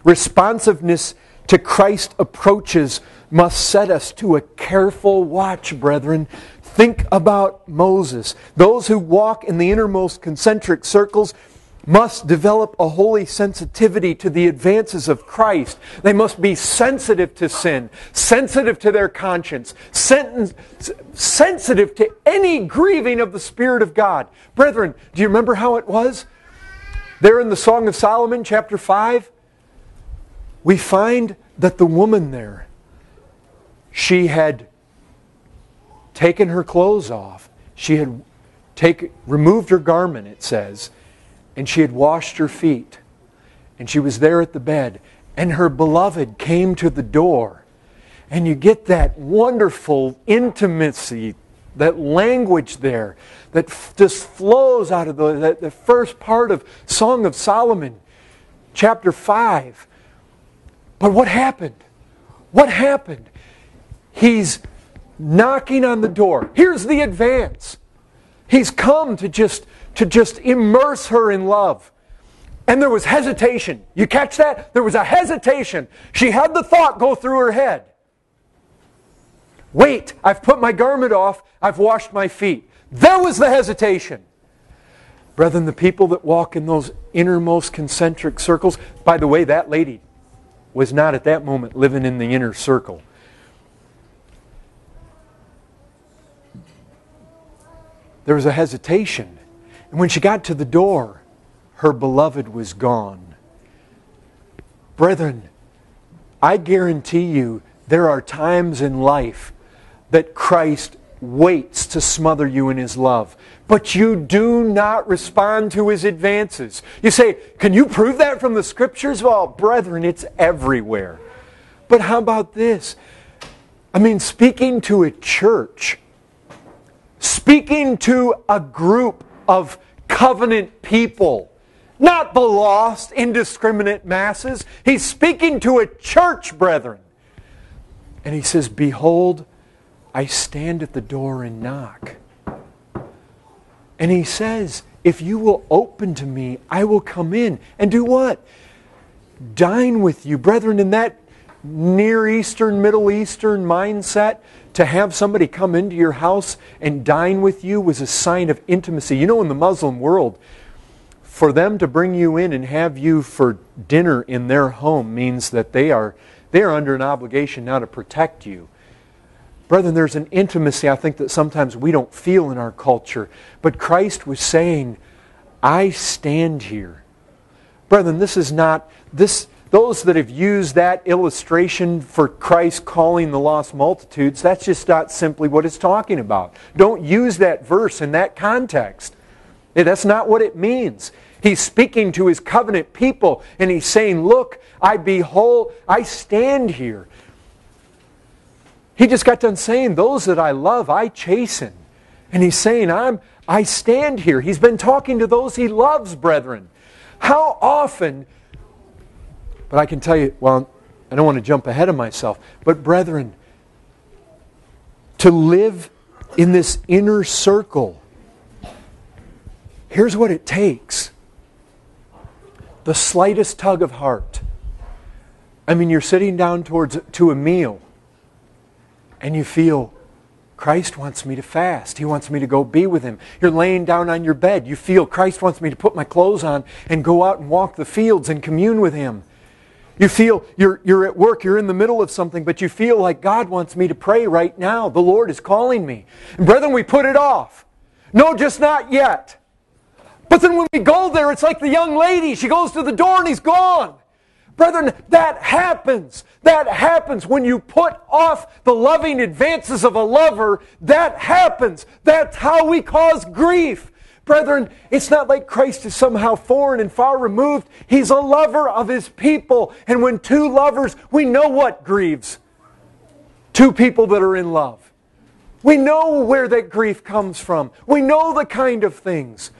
Responsiveness to Christ's approaches must set us to a careful watch, brethren. Think about Moses. Those who walk in the innermost concentric circles must develop a holy sensitivity to the advances of Christ. They must be sensitive to sin, sensitive to their conscience, sensitive to any grieving of the Spirit of God. Brethren, do you remember how it was? There in the Song of Solomon, chapter 5, we find that the woman there, she had taken her clothes off. She had removed her garment, it says, and she had washed her feet. And she was there at the bed. And her beloved came to the door. And you get that wonderful intimacy, that language there, that just flows out of the first part of Song of Solomon, chapter 5. But what happened? What happened? He's knocking on the door. Here's the advance. He's come to just immerse her in love. And there was hesitation. You catch that? There was a hesitation. She had the thought go through her head. Wait, I've put my garment off. I've washed my feet. There was the hesitation. Brethren, the people that walk in those innermost concentric circles, by the way, that lady was not at that moment living in the inner circle. There was a hesitation. And when she got to the door, her beloved was gone. Brethren, I guarantee you there are times in life that Christ waits to smother you in His love. but you do not respond to His advances. You say, can you prove that from the Scriptures? Well, brethren, it's everywhere. But how about this? I mean, speaking to a church, speaking to a group of covenant people, not the lost, indiscriminate masses. He's speaking to a church, brethren. And He says, behold, I stand at the door and knock. And He says, if you will open to me, I will come in. And do what? Dine with you. Brethren, in that Near Eastern, Middle Eastern mindset, to have somebody come into your house and dine with you was a sign of intimacy. You know, in the Muslim world, for them to bring you in and have you for dinner in their home means that they are under an obligation now to protect you. Brethren, there's an intimacy I think that sometimes we don't feel in our culture. But Christ was saying, I stand here. Brethren, this is not... Those that have used that illustration for Christ calling the lost multitudes, that's just not simply what it's talking about. Don't use that verse in that context. That's not what it means. He's speaking to His covenant people, and He's saying, look, I stand here. He just got done saying, those that I love, I chasten. And He's saying, I stand here. He's been talking to those He loves, brethren. How often... But I can tell you, well, I don't want to jump ahead of myself, but brethren, to live in this inner circle, here's what it takes. The slightest tug of heart. I mean, you're sitting down to a meal, and you feel, Christ wants me to fast. He wants me to go be with Him. You're laying down on your bed. You feel, Christ wants me to put my clothes on and go out and walk the fields and commune with Him. You feel you're at work, you're in the middle of something, but you feel like God wants me to pray right now. The Lord is calling me. And brethren, we put it off. No, just not yet. But then when we go there, it's like the young lady. She goes to the door and He's gone. Brethren, that happens. That happens when you put off the loving advances of a lover. That happens. That's how we cause grief. Brethren, it's not like Christ is somehow foreign and far removed. He's a lover of His people. And when two lovers, we know what grieves. Two people that are in love. We know where that grief comes from. We know the kind of things.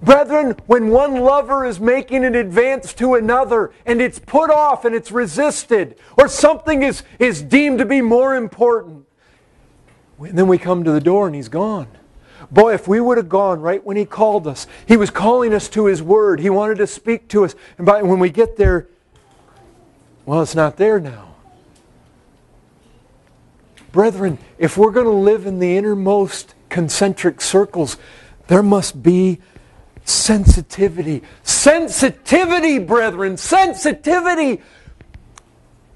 Brethren, when one lover is making an advance to another and it's put off and it's resisted, or something is deemed to be more important, then we come to the door and He's gone. Boy, if we would have gone right when He called us. He was calling us to His Word. He wanted to speak to us. And when we get there, well, it's not there now. Brethren, if we're going to live in the innermost concentric circles, there must be sensitivity. Sensitivity, brethren! Sensitivity!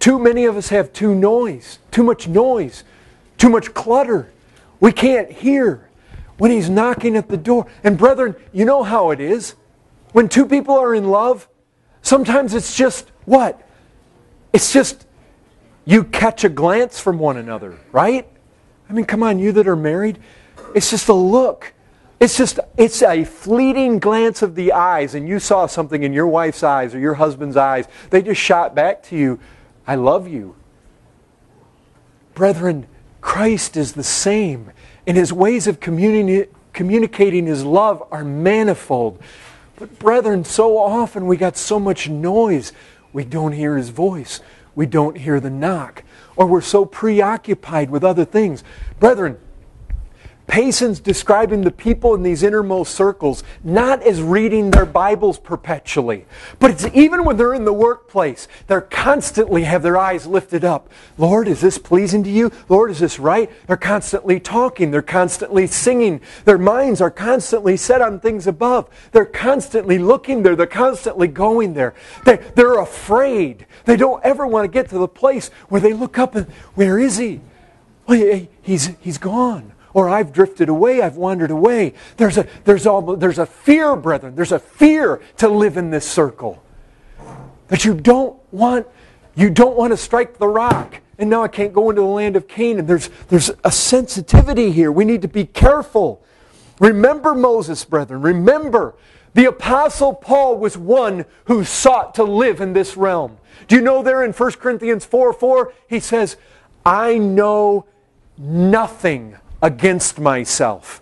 Too many of us have too much noise, too much clutter. We can't hear when He's knocking at the door. And brethren, you know how it is. When two people are in love, sometimes it's just what? It's just you catch a glance from one another, right? I mean, come on, you that are married, it's just a look. It's a fleeting glance of the eyes, and you saw something in your wife's eyes or your husband's eyes. They just shot back to you, I love you. Brethren, Christ is the same. And His ways of communicating His love are manifold. But brethren, so often we got so much noise, we don't hear His voice. We don't hear the knock. Or we're so preoccupied with other things. Brethren, Payson's describing the people in these innermost circles not as reading their Bibles perpetually, but it's even when they're in the workplace, they're constantly have their eyes lifted up. Lord, is this pleasing to you? Lord, is this right? They're constantly talking. They're constantly singing. Their minds are constantly set on things above. They're constantly looking there. They're constantly going there. They're afraid. They don't ever want to get to the place where they look up and, where is He? Well, he's gone. Or I've drifted away, I've wandered away. There's a fear, brethren. There's a fear to live in this circle. That you don't want to strike the rock. And now I can't go into the land of Canaan. There's a sensitivity here. We need to be careful. Remember Moses, brethren. Remember, the Apostle Paul was one who sought to live in this realm. Do you know there in 1 Corinthians 4:4, he says, I know nothing against myself.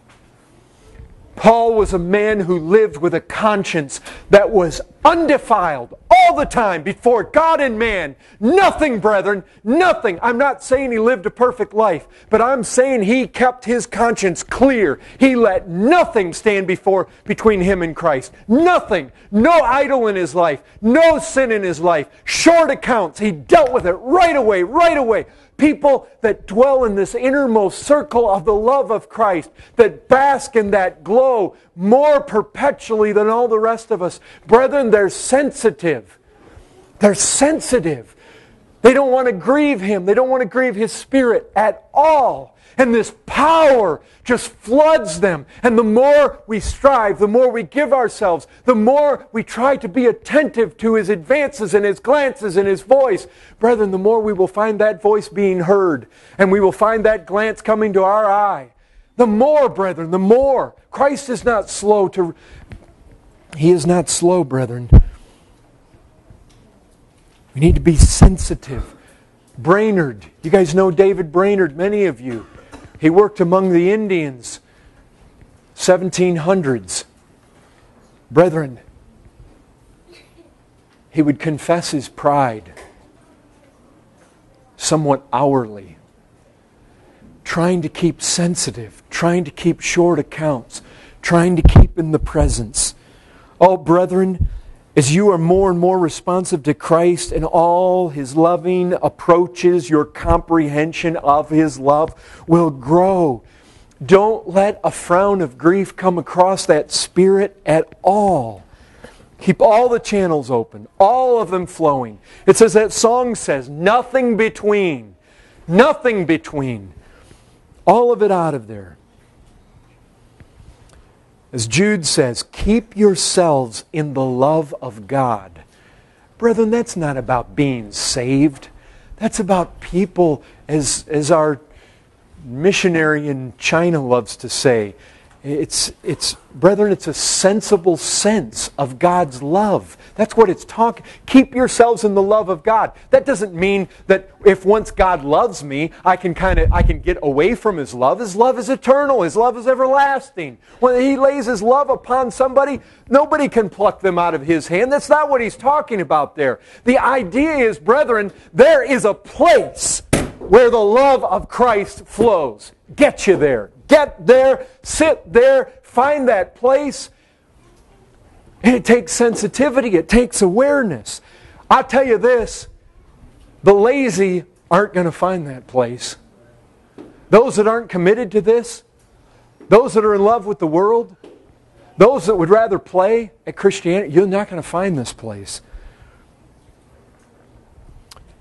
Paul was a man who lived with a conscience that was undefiled all the time before God and man. Nothing, brethren, nothing. I'm not saying he lived a perfect life, but I'm saying he kept his conscience clear. He let nothing stand between him and Christ. Nothing. No idol in his life. No sin in his life. Short accounts. He dealt with it right away, right away. People that dwell in this innermost circle of the love of Christ, that bask in that glow more perpetually than all the rest of us. Brethren, they're sensitive. They're sensitive. They don't want to grieve Him. They don't want to grieve His Spirit at all. And this power just floods them. And the more we strive, the more we give ourselves, the more we try to be attentive to His advances and His glances and His voice. Brethren, the more we will find that voice being heard. And we will find that glance coming to our eye. The more, brethren, the more. Christ is not slow to... He is not slow, brethren. We need to be sensitive. Brainerd. You guys know David Brainerd, many of you. He worked among the Indians, 1700s. Brethren, he would confess his pride somewhat hourly, trying to keep sensitive, trying to keep short accounts, trying to keep in the presence. Oh, brethren, as you are more and more responsive to Christ and all His loving approaches, your comprehension of His love will grow. Don't let a frown of grief come across that spirit at all. Keep all the channels open, all of them flowing. It says, that song says, nothing between. Nothing between. All of it out of there. As Jude says, keep yourselves in the love of God. Brethren, that's not about being saved. That's about people, as our missionary in China loves to say, brethren, it's a sensible sense of God's love. That's what it's talking. Keep yourselves in the love of God. That doesn't mean that if once God loves me, I can get away from His love. His love is eternal. His love is everlasting. When He lays His love upon somebody, nobody can pluck them out of His hand. That's not what He's talking about there. The idea is, brethren, there is a place where the love of Christ flows. Get you there. Get there, sit there, find that place. And it takes sensitivity, it takes awareness. I'll tell you this, the lazy aren't going to find that place. Those that aren't committed to this, those that are in love with the world, those that would rather play at Christianity, you're not going to find this place.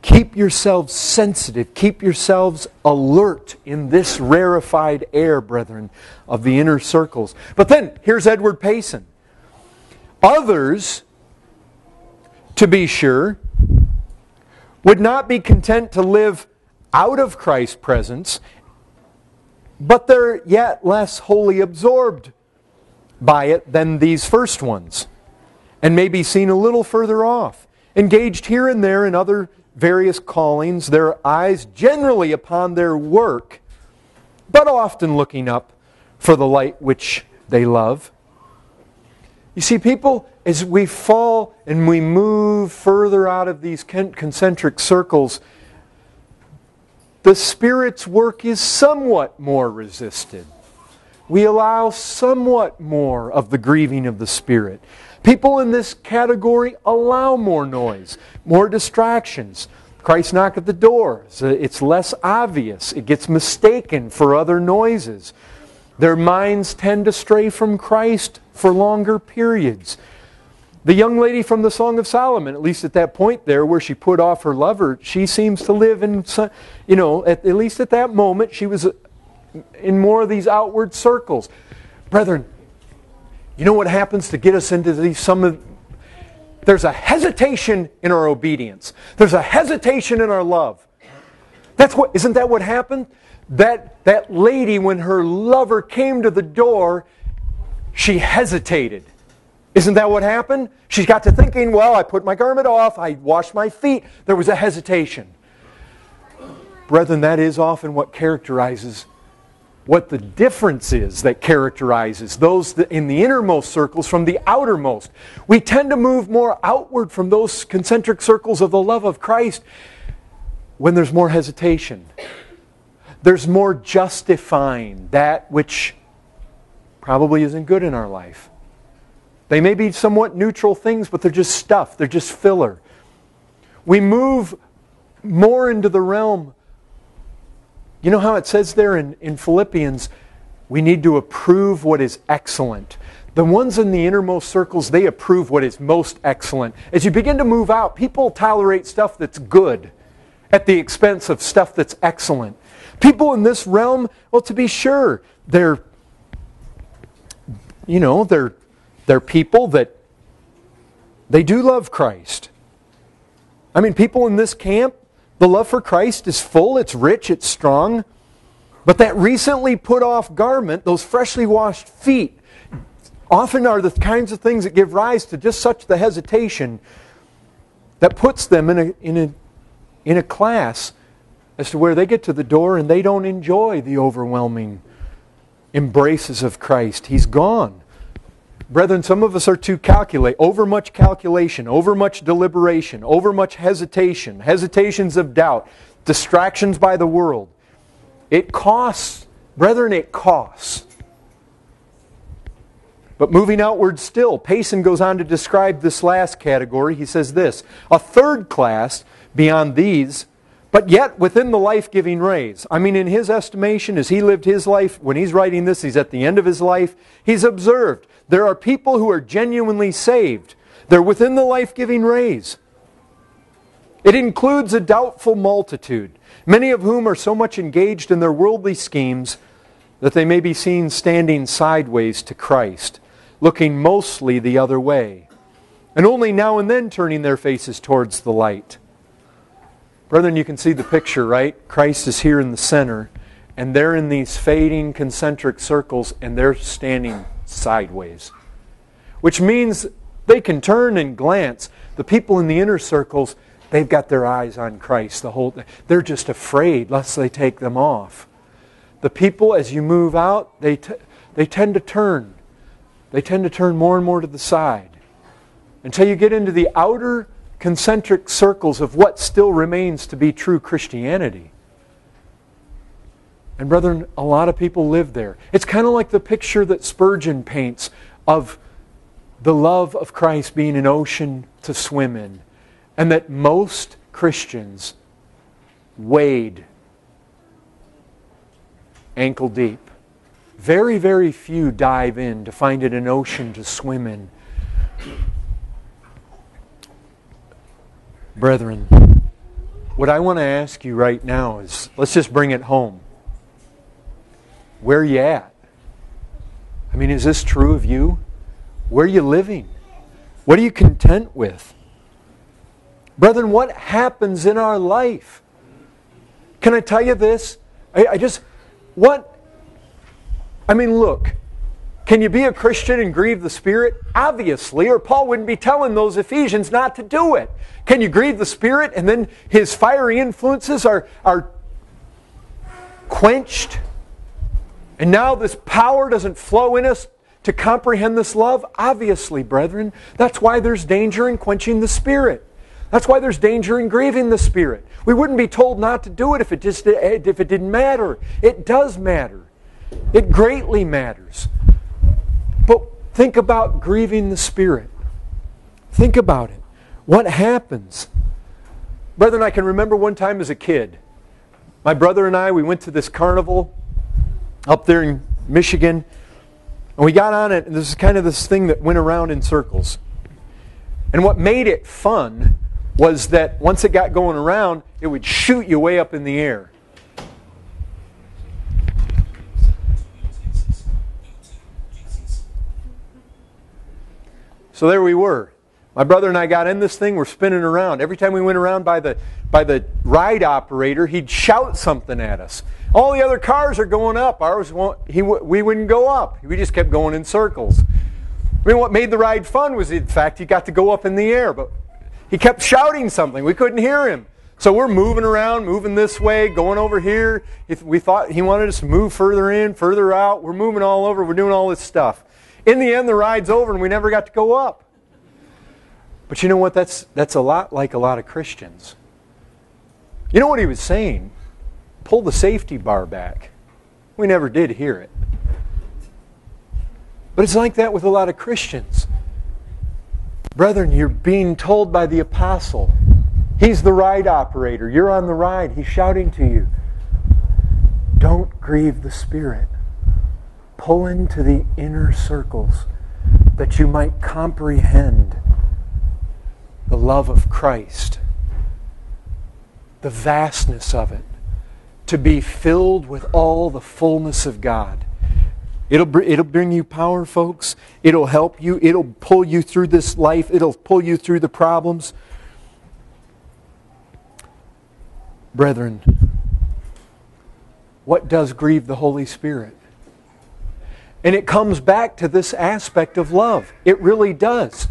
Keep yourselves sensitive. Keep yourselves alert in this rarefied air, brethren, of the inner circles. But then, here's Edward Payson. Others, to be sure, would not be content to live out of Christ's presence, but they're yet less wholly absorbed by it than these first ones, and may be seen a little further off, engaged here and there in other various callings, their eyes generally upon their work, but often looking up for the light which they love. You see, people, as we fall and we move further out of these concentric circles, the Spirit's work is somewhat more resisted. We allow somewhat more of the grieving of the Spirit. People in this category allow more noise, more distractions. Christ knock at the door. It's less obvious. It gets mistaken for other noises. Their minds tend to stray from Christ for longer periods. The young lady from the Song of Solomon, at least at that point there where she put off her lover, she seems to live in, at least at that moment, she was in more of these outward circles. Brethren, you know what happens to get us into there's a hesitation in our obedience. There's a hesitation in our love. Isn't that what happened? That lady, when her lover came to the door, she hesitated. Isn't that what happened? She got to thinking, well, I put my garment off, I washed my feet. There was a hesitation. Brethren, that is often what characterizes, what the difference is that characterizes those in the innermost circles from the outermost. We tend to move more outward from those concentric circles of the love of Christ when there's more hesitation. There's more justifying that which probably isn't good in our life. They may be somewhat neutral things, but they're just stuff. They're just filler. We move more into the realm. You know how it says there in Philippians, we need to approve what is excellent. The ones in the innermost circles, they approve what is most excellent. As you begin to move out, people tolerate stuff that's good at the expense of stuff that's excellent. People in this realm, well, to be sure, they're people that they do love Christ. I mean, people in this camp, the love for Christ is full, it's rich, it's strong. But that recently put off garment, those freshly washed feet, often are the kinds of things that give rise to just such the hesitation that puts them in a class as to where they get to the door and they don't enjoy the overwhelming embraces of Christ. He's gone. Brethren, some of us are too overmuch calculation, overmuch deliberation, overmuch hesitation, hesitations of doubt, distractions by the world. It costs. Brethren, it costs. But moving outward still, Payson goes on to describe this last category. He says this, a third class beyond these, but yet within the life-giving rays. I mean, in his estimation, as he lived his life, when he's writing this, he's at the end of his life, he's observed there are people who are genuinely saved. They're within the life-giving rays. It includes a doubtful multitude, many of whom are so much engaged in their worldly schemes that they may be seen standing sideways to Christ, looking mostly the other way, and only now and then turning their faces towards the light. Brethren, you can see the picture, right? Christ is here in the center, and they're in these fading concentric circles, and they're standing sideways. Which means they can turn and glance. The people in the inner circles, they've got their eyes on Christ. They're just afraid lest they take them off. The people, as you move out, they tend to turn. They tend to turn more and more to the side. Until you get into the outer concentric circles of what still remains to be true Christianity. And brethren, a lot of people live there. It's kind of like the picture that Spurgeon paints of the love of Christ being an ocean to swim in. And that most Christians wade ankle deep. Very, very few dive in to find it an ocean to swim in. Brethren, what I want to ask you right now is, let's just bring it home. Where are you at? I mean, is this true of you? Where are you living? What are you content with? Brethren, what happens in our life? Can I tell you this? Look, can you be a Christian and grieve the Spirit? Obviously, or Paul wouldn't be telling those Ephesians not to do it. Can you grieve the Spirit and then His fiery influences are quenched? And now this power doesn't flow in us to comprehend this love? Obviously, brethren. That's why there's danger in quenching the Spirit. That's why there's danger in grieving the Spirit. We wouldn't be told not to do it if it didn't matter. It does matter. It greatly matters. But think about grieving the Spirit. Think about it. What happens? Brethren, I can remember one time as a kid. My brother and I, we went to this carnival up there in Michigan. And we got on it, and this is kind of this thing that went around in circles. And what made it fun was that once it got going around, it would shoot you way up in the air. So there we were. My brother and I got in this thing, we're spinning around. Every time we went around by the ride operator, he'd shout something at us. All the other cars are going up. Ours we wouldn't go up. We just kept going in circles. I mean, what made the ride fun was, in fact, he got to go up in the air. But he kept shouting something. We couldn't hear him. So we're moving around, moving this way, going over here. We thought he wanted us to move further in, further out. We're moving all over. We're doing all this stuff. In the end, the ride's over and we never got to go up. But you know what? That's a lot like a lot of Christians. You know what he was saying? Pull the safety bar back. We never did hear it. But it's like that with a lot of Christians. Brethren, you're being told by the apostle. He's the ride operator. You're on the ride. He's shouting to you. Don't grieve the Spirit. Pull into the inner circles that you might comprehend the love of Christ, the vastness of it, to be filled with all the fullness of God. It'll bring you power, folks. It'll help you. It'll pull you through this life. It'll pull you through the problems. Brethren, what does grieve the Holy Spirit? And it comes back to this aspect of love. It really does.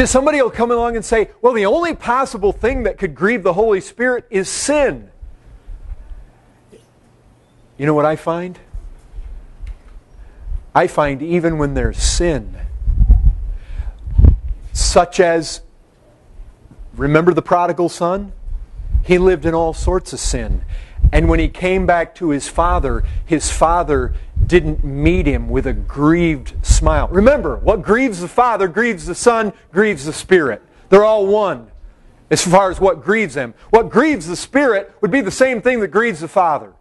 Somebody will come along and say, well, the only possible thing that could grieve the Holy Spirit is sin. You know what I find? I find even when there's sin, such as, remember the prodigal son? He lived in all sorts of sin. And when he came back to his father didn't meet him with a grieved smile. Remember, what grieves the Father, grieves the Son, grieves the Spirit. They're all one as far as what grieves them. What grieves the Spirit would be the same thing that grieves the Father.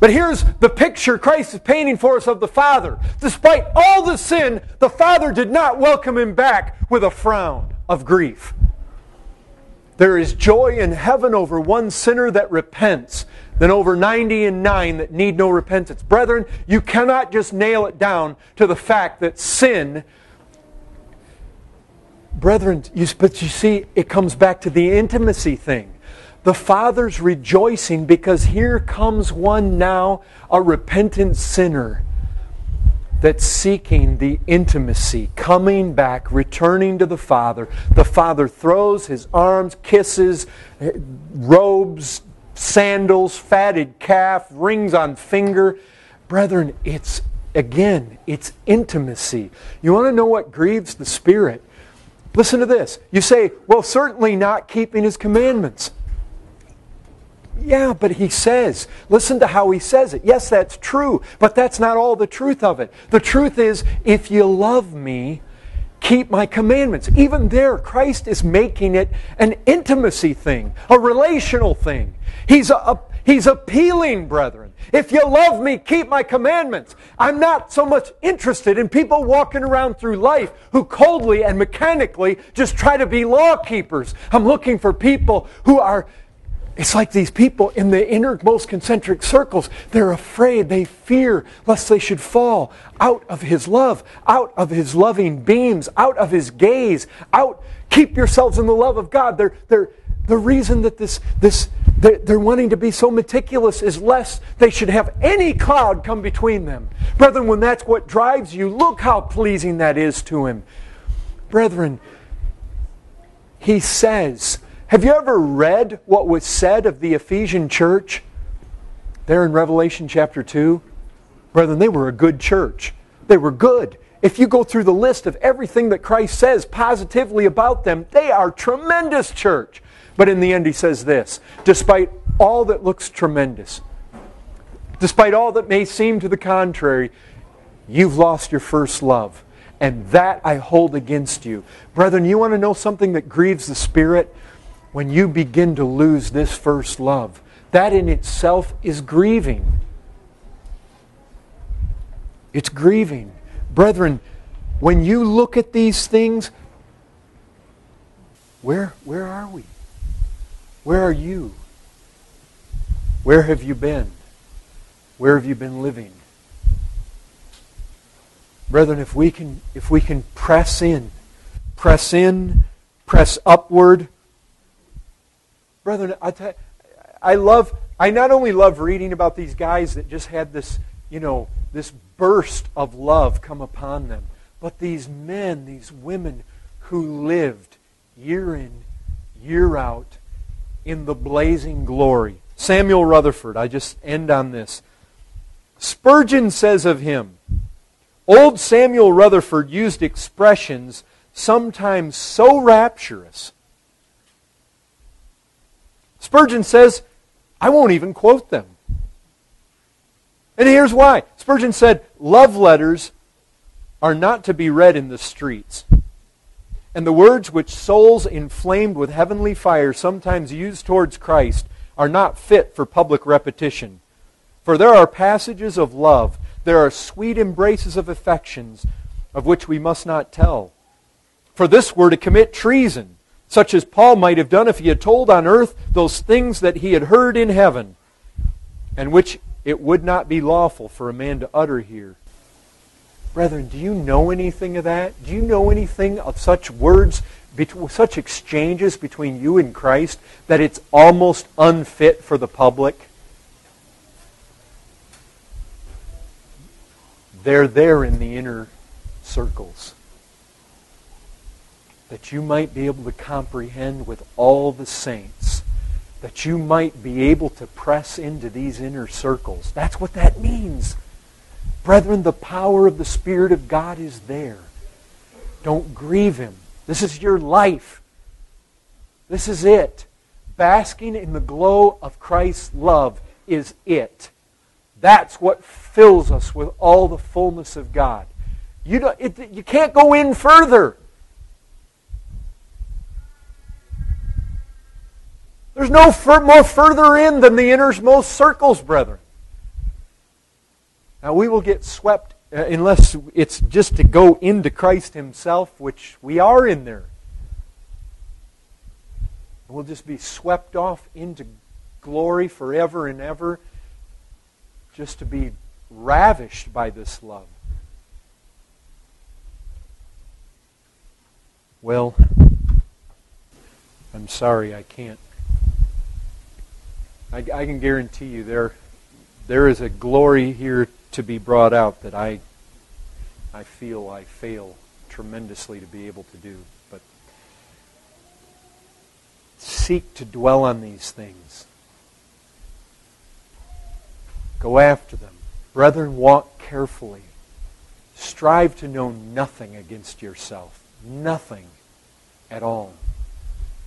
But here's the picture Christ is painting for us of the Father. Despite all the sin, the Father did not welcome him back with a frown of grief. There is joy in heaven over one sinner that repents than over 99 that need no repentance. Brethren, you cannot just nail it down to the fact that sin... Brethren, but you see, it comes back to the intimacy thing. The Father's rejoicing because here comes one now, a repentant sinner that's seeking the intimacy, coming back, returning to the Father. The Father throws his arms, kisses, robes, sandals, fatted calf, rings on finger. Brethren, it's intimacy. You want to know what grieves the Spirit? Listen to this. You say, well, certainly not keeping His commandments. Yeah, but He says, listen to how He says it. Yes, that's true, but that's not all the truth of it. The truth is, if you love me, keep my commandments. Even there, Christ is making it an intimacy thing, a relational thing. He's appealing, brethren. If you love me, keep my commandments. I'm not so much interested in people walking around through life who coldly and mechanically just try to be law keepers. I'm looking for people who are... It's like these people in the innermost concentric circles. They're afraid, they fear, lest they should fall out of His love, out of His loving beams, out of His gaze, out. Keep yourselves in the love of God. The reason that they're wanting to be so meticulous is lest they should have any cloud come between them. Brethren, when that's what drives you, look how pleasing that is to Him. Brethren, He says... Have you ever read what was said of the Ephesian church there in Revelation chapter 2? Brethren, they were a good church. They were good. If you go through the list of everything that Christ says positively about them, they are a tremendous church. But in the end He says this, despite all that looks tremendous, despite all that may seem to the contrary, you've lost your first love. And that I hold against you. Brethren, you want to know something that grieves the Spirit? When you begin to lose this first love, that in itself is grieving. It's grieving. Brethren, when you look at these things, where are we? Where are you? Where have you been? Where have you been living? Brethren, if we can press in, press upward, Brethren, I not only love reading about these guys that just had this, this burst of love come upon them, but these men, these women who lived year in, year out in the blazing glory. Samuel Rutherford, I just end on this. Spurgeon says of him, old Samuel Rutherford used expressions sometimes so rapturous. Spurgeon says, I won't even quote them. And here's why. Spurgeon said, love letters are not to be read in the streets. And the words which souls inflamed with heavenly fire sometimes use towards Christ are not fit for public repetition. For there are passages of love, there are sweet embraces of affections, of which we must not tell. For this were to commit treason, such as Paul might have done if he had told on earth those things that he had heard in heaven, and which it would not be lawful for a man to utter here. Brethren, do you know anything of that? Do you know anything of such words, such exchanges between you and Christ, that it's almost unfit for the public? They're there in the inner circles, that you might be able to comprehend with all the saints, that you might be able to press into these inner circles. That's what that means. Brethren, the power of the Spirit of God is there. Don't grieve Him. This is your life. This is it. Basking in the glow of Christ's love is it. That's what fills us with all the fullness of God. You can't go in further. There's no more further in than the innermost circles, brethren. Now we will get swept, unless it's just to go into Christ Himself, which we are in there. We'll just be swept off into glory forever and ever, just to be ravished by this love. Well, I'm sorry, I can't. I can guarantee you there is a glory here to be brought out that I feel I fail tremendously to be able to do. But seek to dwell on these things. Go after them. Brethren, walk carefully. Strive to know nothing against yourself. Nothing at all.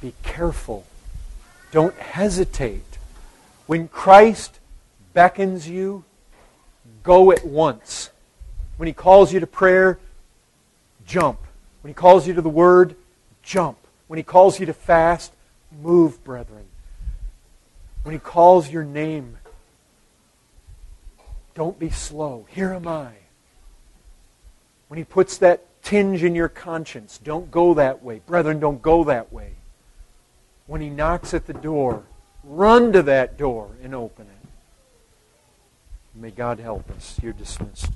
Be careful. Don't hesitate. When Christ beckons you, go at once. When He calls you to prayer, jump. When He calls you to the Word, jump. When He calls you to fast, move, brethren. When He calls your name, don't be slow. Here am I. When He puts that tinge in your conscience, don't go that way. Brethren, don't go that way. When He knocks at the door, run to that door and open it. May God help us. You're dismissed.